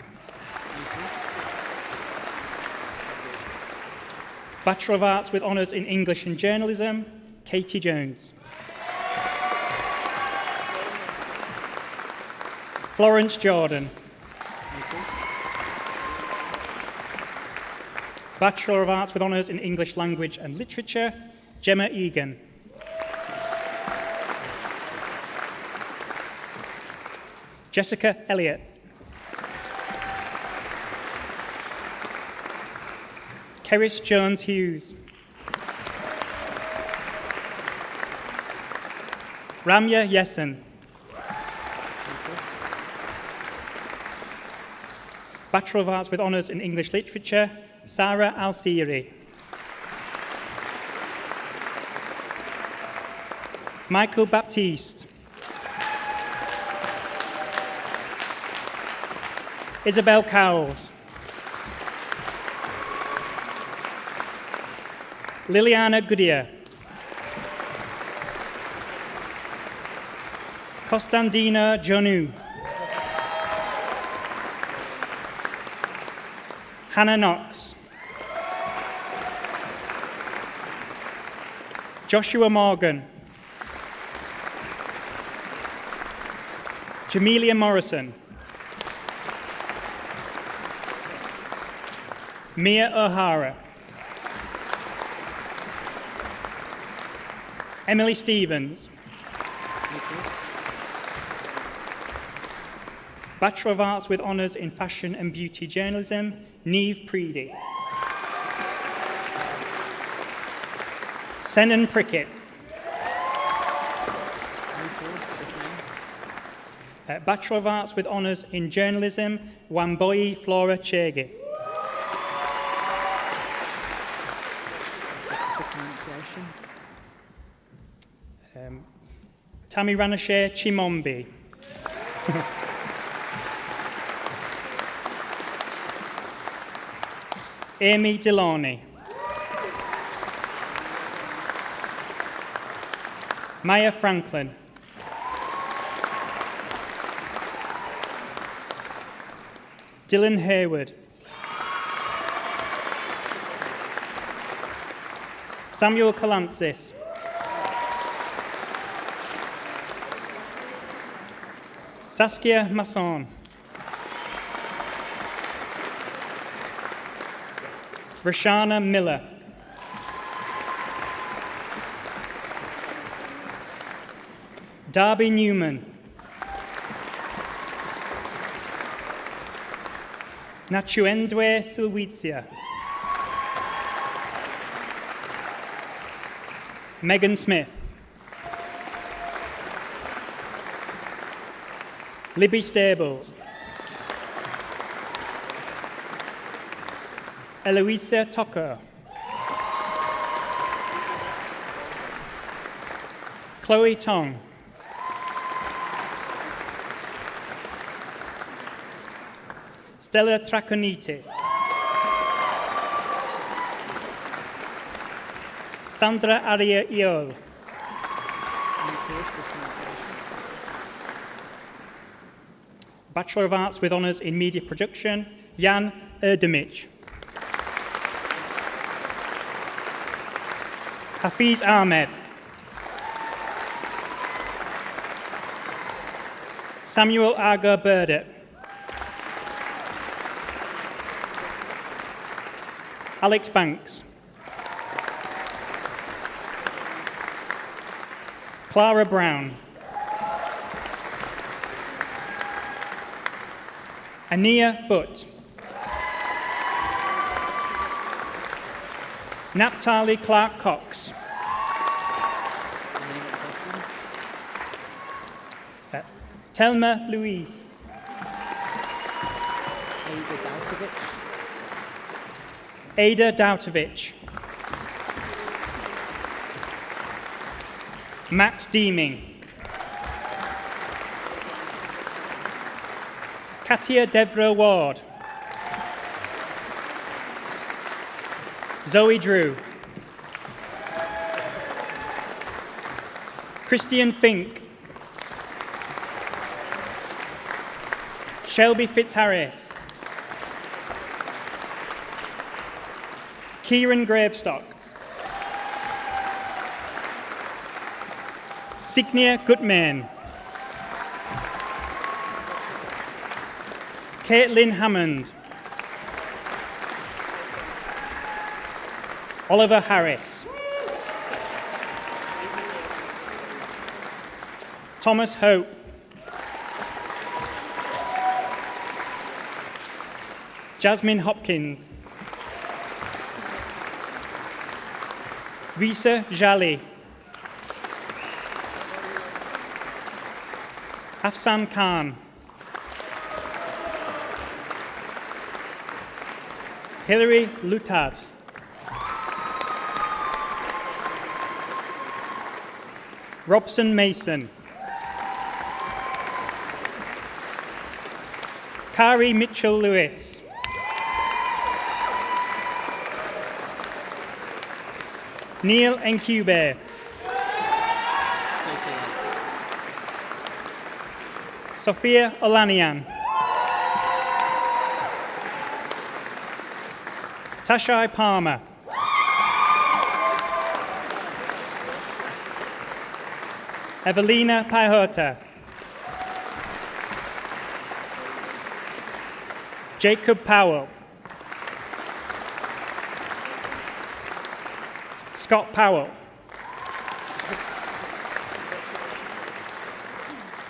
Speaker 7: Bachelor of Arts with Honours in English and Journalism, Katie Jones. Florence Jordan. Bachelor of Arts with Honours in English Language and Literature, Gemma Egan. Jessica Elliott. Keris Jones Hughes. Ramya Yessen. Bachelor of Arts with Honours in English Literature, Sarah Al-Siri. Michael Baptiste. Isabel Cowles. Liliana Goodyear. Costandina Jonu. Hannah Knox. Joshua Morgan. Jamelia Morrison. Mia O'Hara. Emily Stevens. Bachelor of Arts with Honours in Fashion and Beauty Journalism, Neve Preedy. Senan Prickett. Bachelor of Arts with Honours in Journalism, Wamboi Flora Chege. Tammy Ranashe Chimombi. Amy Delani. Maya Franklin. Dylan Hayward. Samuel Kalantzis. Saskia Masson. Rashana Miller. Darby Newman. Nachuendwe Silwitsia. Megan Smith. Libby Stables. Eloisa Tucker. Chloe Tong. Stella Trakonitis. Sandra Aria Iol. Bachelor of Arts with Honours in Media Production, Jan Erdemich. Hafiz Ahmed. Samuel Aga Burdett. Alex Banks. Clara Brown. Ania Butt. Naphtali Clark Cox. Telma Louise. Ada Dautovich. Max Deeming. Katia Devra Ward. Zoe Drew. Christian Fink. Shelby Fitzharris. Kieran Gravestock. Signia Gutman. Caitlin Hammond. Oliver Harris. Thomas Hope. Jasmine Hopkins. Risa Jali. Afsan Khan. Hilary Lutad. Robson Mason. Kari Mitchell-Lewis. Neil Encube. Sophia Olanian. Tashai Palmer. Evelina Pajota. Jacob Powell. Scott Powell.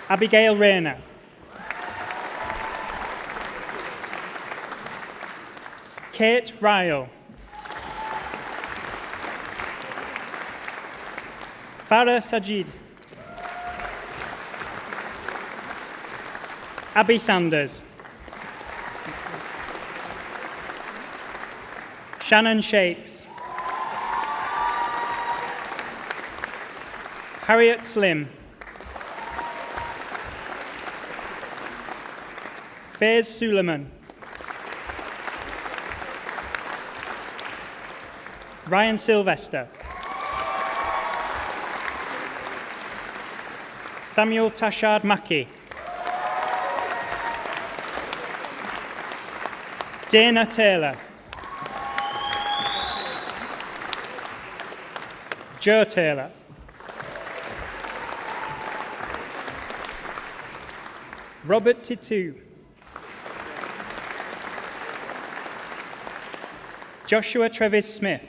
Speaker 7: Abigail Rayner. Kate Ryle. Farah Sajid. Abby Sanders. Shannon Shakes. Harriet Slim. Faiz Suleiman. Ryan Sylvester. Samuel Tashard Mackey. Dana Taylor. Joe Taylor. Robert Titu. Joshua Trevis Smith.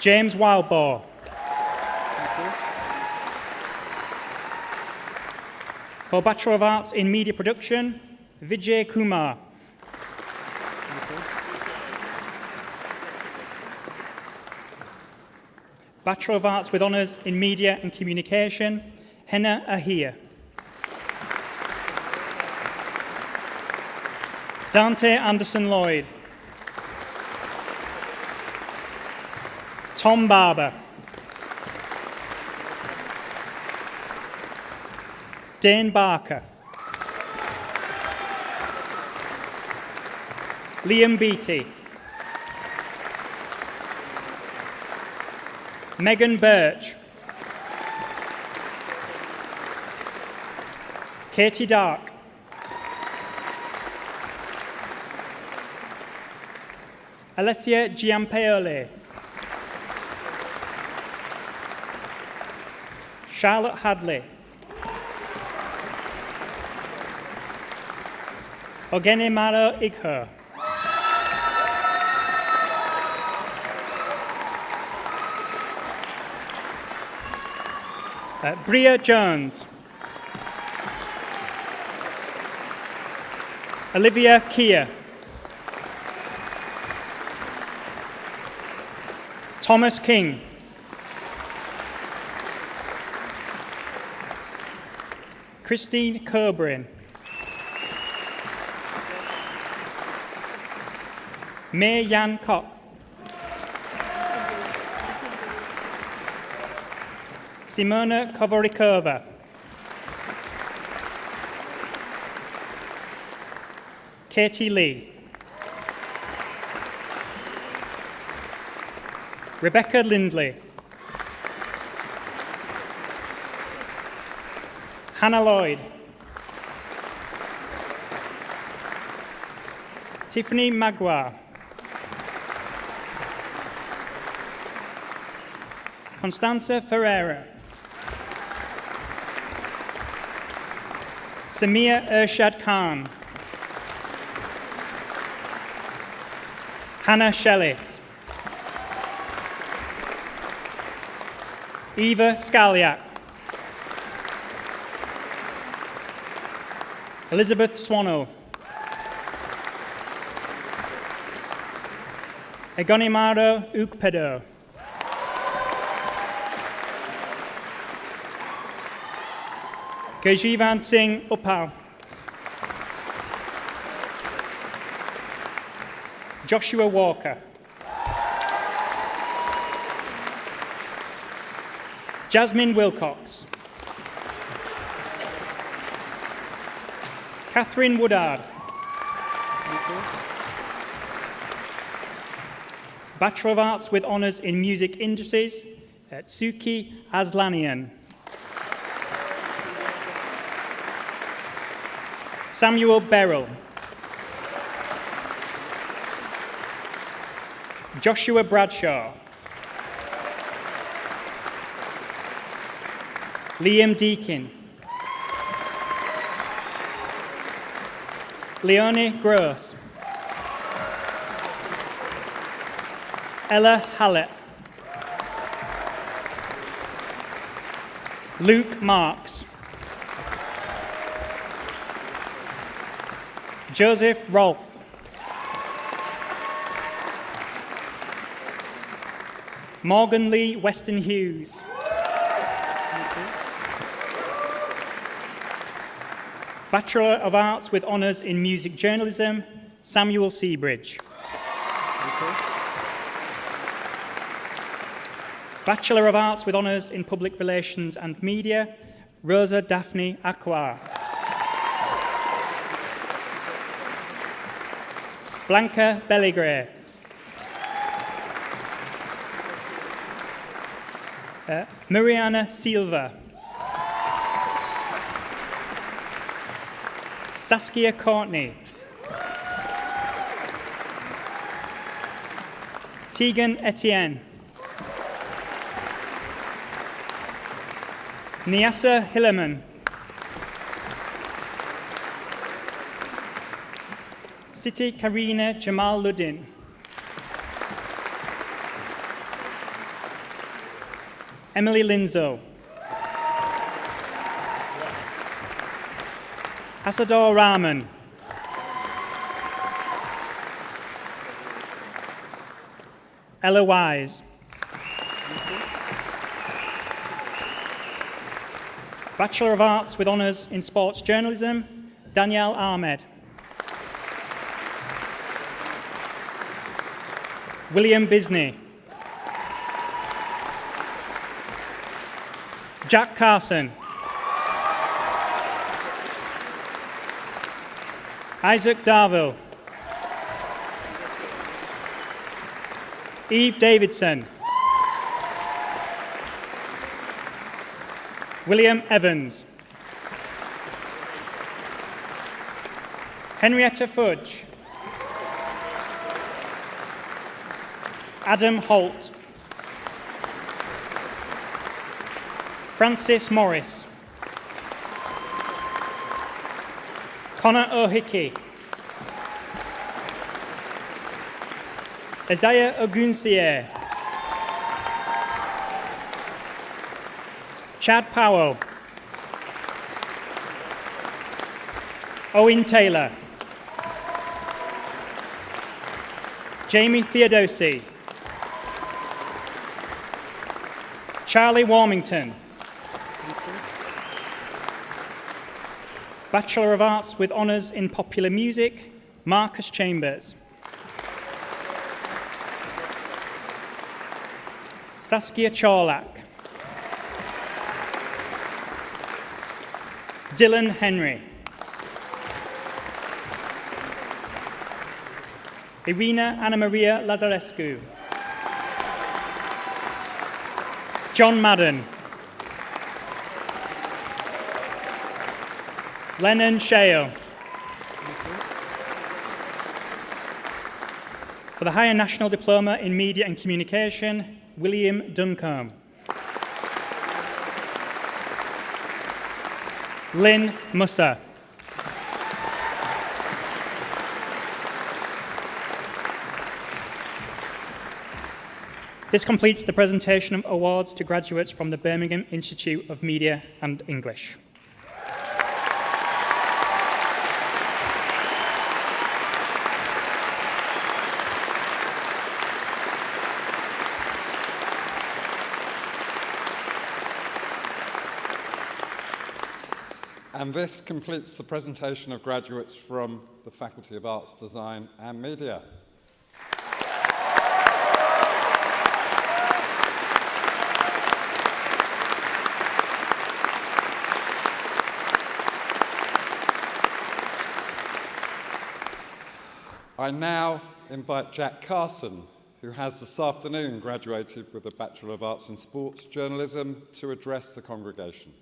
Speaker 7: James Wildbaugh. For Bachelor of Arts in Media Production, Vijay Kumar. Bachelor of Arts with Honours in Media and Communication, Henna Ahir. Dante Anderson Lloyd. Tom Barber. Dane Barker. Liam Beattie. Megan Birch. Katie Dark. Alessia Giampaoli. Charlotte Hadley. Ogene Maro Igher. Bria Jones. Olivia Keir. Thomas King. Christine Coburn. May Yan Kok. Simona Kovorikova. Katie Lee. Rebecca Lindley. Hannah Lloyd. Tiffany Magua. Constanza Ferreira. Samir Ershad Khan. Hannah Shellis. Eva Scaliak. Elizabeth Swano. Egonimaro Ukpedo. Kejivan Singh Uppal. Joshua Walker. Jasmine Wilcox. Catherine Woodard. Bachelor of Arts with Honours in Music Industries, Tsuki Aslanian. Samuel Beryl. Joshua Bradshaw. Liam Deakin. Leonie Gross. Ella Hallett. Luke Marks. Joseph Rolfe. Morgan Lee Weston Hughes. Bachelor of Arts with Honours in Music Journalism, Samuel Seabridge. Bachelor of Arts with Honours in Public Relations and Media, Rosa Daphne Aqua. Blanca Belligray. Mariana Silva. Saskia Courtney. Tegan Etienne. Niasa Hillerman. Siti Karina Jamal Luddin. Emily Linzo. Asador Rahman. Ella Wise. Bachelor of Arts with Honours in Sports Journalism, Danielle Ahmed. William Bisney. Jack Carson. Isaac Darville. Eve Davidson. William Evans. Henrietta Fudge. Adam Holt. Francis Morris. Connor O'Hickey. Isaiah Ogunsiye. Chad Powell. Owen Taylor. Jamie Theodosi. Charlie Warmington. Bachelor of Arts with Honours in Popular Music, Marcus Chambers. Saskia Chorlak. Dylan Henry. Irina Anna Maria Lazarescu. John Madden. Lennon Shale. For the Higher National Diploma in Media and Communication, William Duncombe. Lynn Musser. This completes the presentation of awards to graduates from the Birmingham Institute of Media and English.
Speaker 4: And this completes the presentation of graduates from the Faculty of Arts, Design and Media. I now invite Jack Carson, who has this afternoon graduated with a Bachelor of Arts in Sports Journalism, to address the congregation.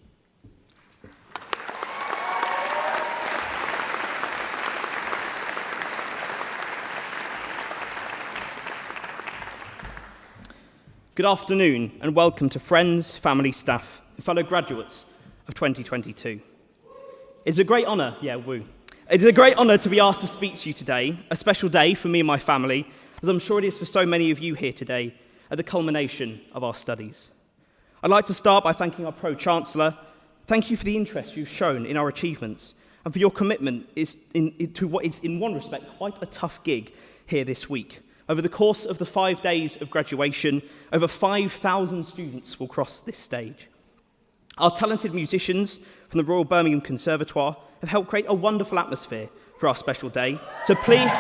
Speaker 8: Good afternoon and welcome to friends, family, staff and fellow graduates of 2022. It's a great honour, It's a great honour to be asked to speak to you today, a special day for me and my family, as I'm sure it is for so many of you here today at the culmination of our studies. I'd like to start by thanking our Pro-Chancellor. Thank you for the interest you've shown in our achievements and for your commitment to what is, in one respect, quite a tough gig here this week. Over the course of the 5 days of graduation, over 5,000 students will cross this stage. Our talented musicians from the Royal Birmingham Conservatoire have helped create a wonderful atmosphere for our special day. So please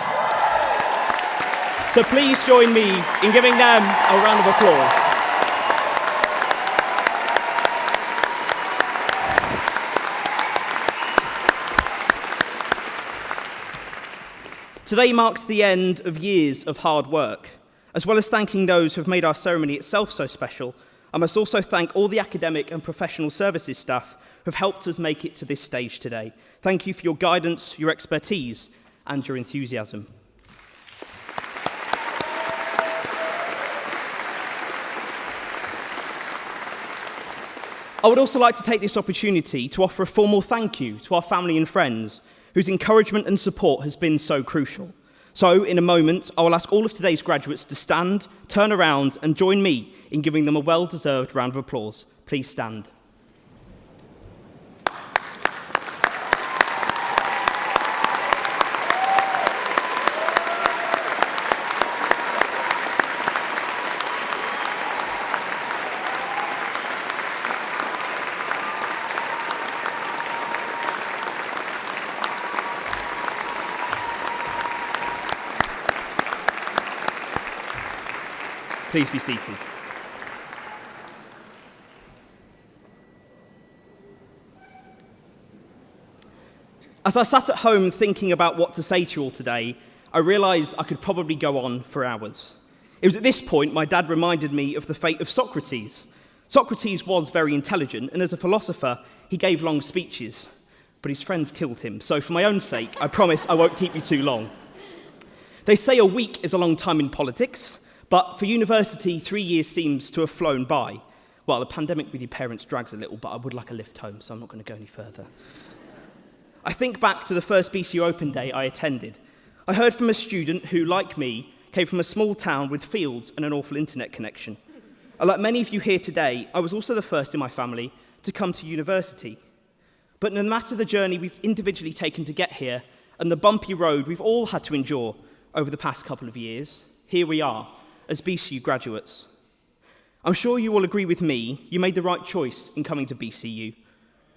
Speaker 8: join me in giving them a round of applause. Today marks the end of years of hard work. As well as thanking those who have made our ceremony itself so special, I must also thank all the academic and professional services staff who have helped us make it to this stage today. Thank you for your guidance, your expertise, and your enthusiasm. I would also like to take this opportunity to offer a formal thank you to our family and friends whose encouragement and support has been so crucial. So, in a moment, I will ask all of today's graduates to stand, turn around, and join me in giving them a well-deserved round of applause. Please stand. Please be seated. As I sat at home thinking about what to say to you all today, I realised I could probably go on for hours. It was at this point my dad reminded me of the fate of Socrates. Socrates was very intelligent, and as a philosopher, he gave long speeches. but his friends killed him. So for my own sake, I promise I won't keep you too long. They say a week is a long time in politics, but for university, 3 years seems to have flown by. Well, the pandemic with your parents drags a little, but I would like a lift home, so I'm not going to go any further. I think back to the first BCU Open Day I attended. I heard from a student who, like me, came from a small town with fields and an awful internet connection. And like many of you here today, I was also the first in my family to come to university. But no matter the journey we've individually taken to get here and the bumpy road we've all had to endure over the past couple of years, here we are as BCU graduates. I'm sure you all agree with me, you made the right choice in coming to BCU.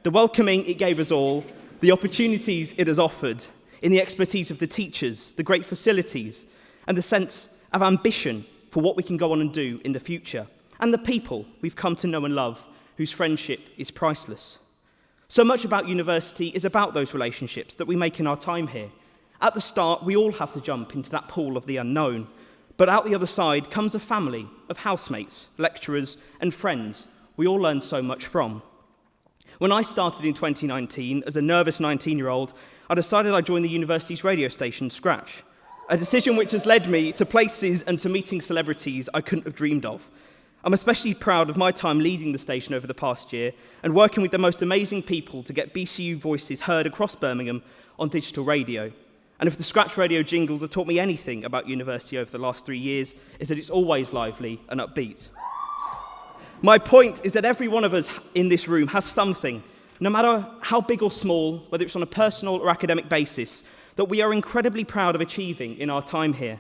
Speaker 8: The welcoming it gave us all, the opportunities it has offered, in the expertise of the teachers, the great facilities, and the sense of ambition for what we can go on and do in the future, and the people we've come to know and love, whose friendship is priceless. So much about university is about those relationships that we make in our time here. At the start, we all have to jump into that pool of the unknown, but out the other side comes a family of housemates, lecturers, and friends we all learn so much from. When I started in 2019 as a nervous 19-year-old, I decided I'd join the university's radio station, Scratch, a decision which has led me to places and to meeting celebrities I couldn't have dreamed of. I'm especially proud of my time leading the station over the past year and working with the most amazing people to get BCU voices heard across Birmingham on digital radio. And if the Scratch radio jingles have taught me anything about university over the last 3 years, is that it's always lively and upbeat. My point is that every one of us in this room has something, no matter how big or small, whether it's on a personal or academic basis, that we are incredibly proud of achieving in our time here.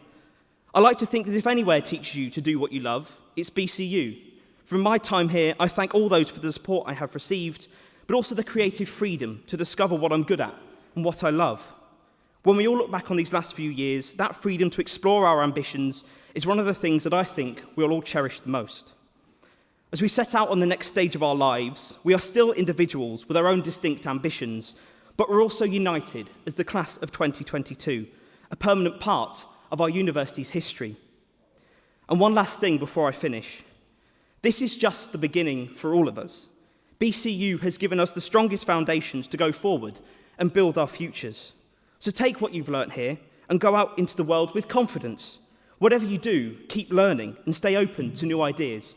Speaker 8: I like to think that if anywhere teaches you to do what you love, it's BCU. From my time here, I thank all those for the support I have received, but also the creative freedom to discover what I'm good at and what I love. When we all look back on these last few years, that freedom to explore our ambitions is one of the things that I think we'll all cherish the most. As we set out on the next stage of our lives, we are still individuals with our own distinct ambitions, but we're also united as the class of 2022, a permanent part of our university's history. And one last thing before I finish. This is just the beginning for all of us. BCU has given us the strongest foundations to go forward and build our futures. So take what you've learnt here and go out into the world with confidence. Whatever you do, keep learning and stay open to new ideas.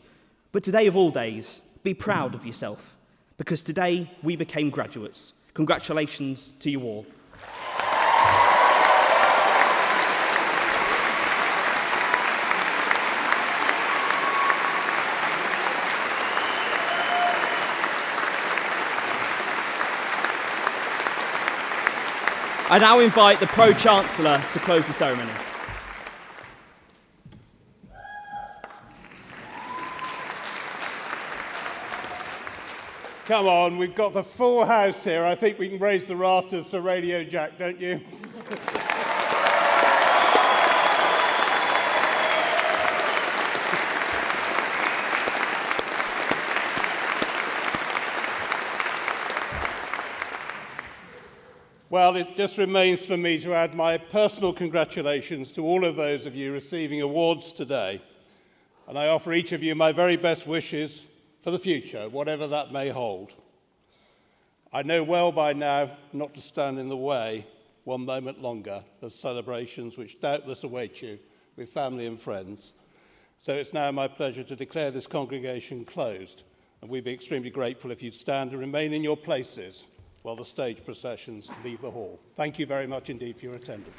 Speaker 8: But today of all days, be proud of yourself, because today we became graduates. Congratulations to you all. I now invite the Pro-Chancellor to close the ceremony.
Speaker 2: Come on, we've got the full house here. I think we can raise the rafters for Radio Jack, don't you? Well, it just remains for me to add my personal congratulations to all of those of you receiving awards today. And I offer each of you my very best wishes for the future, whatever that may hold. I know well by now not to stand in the way one moment longer of celebrations which doubtless await you with family and friends. So it's now my pleasure to declare this congregation closed, and we'd be extremely grateful if you'd stand and remain in your places while the stage processions leave the hall. Thank you very much indeed for your attendance.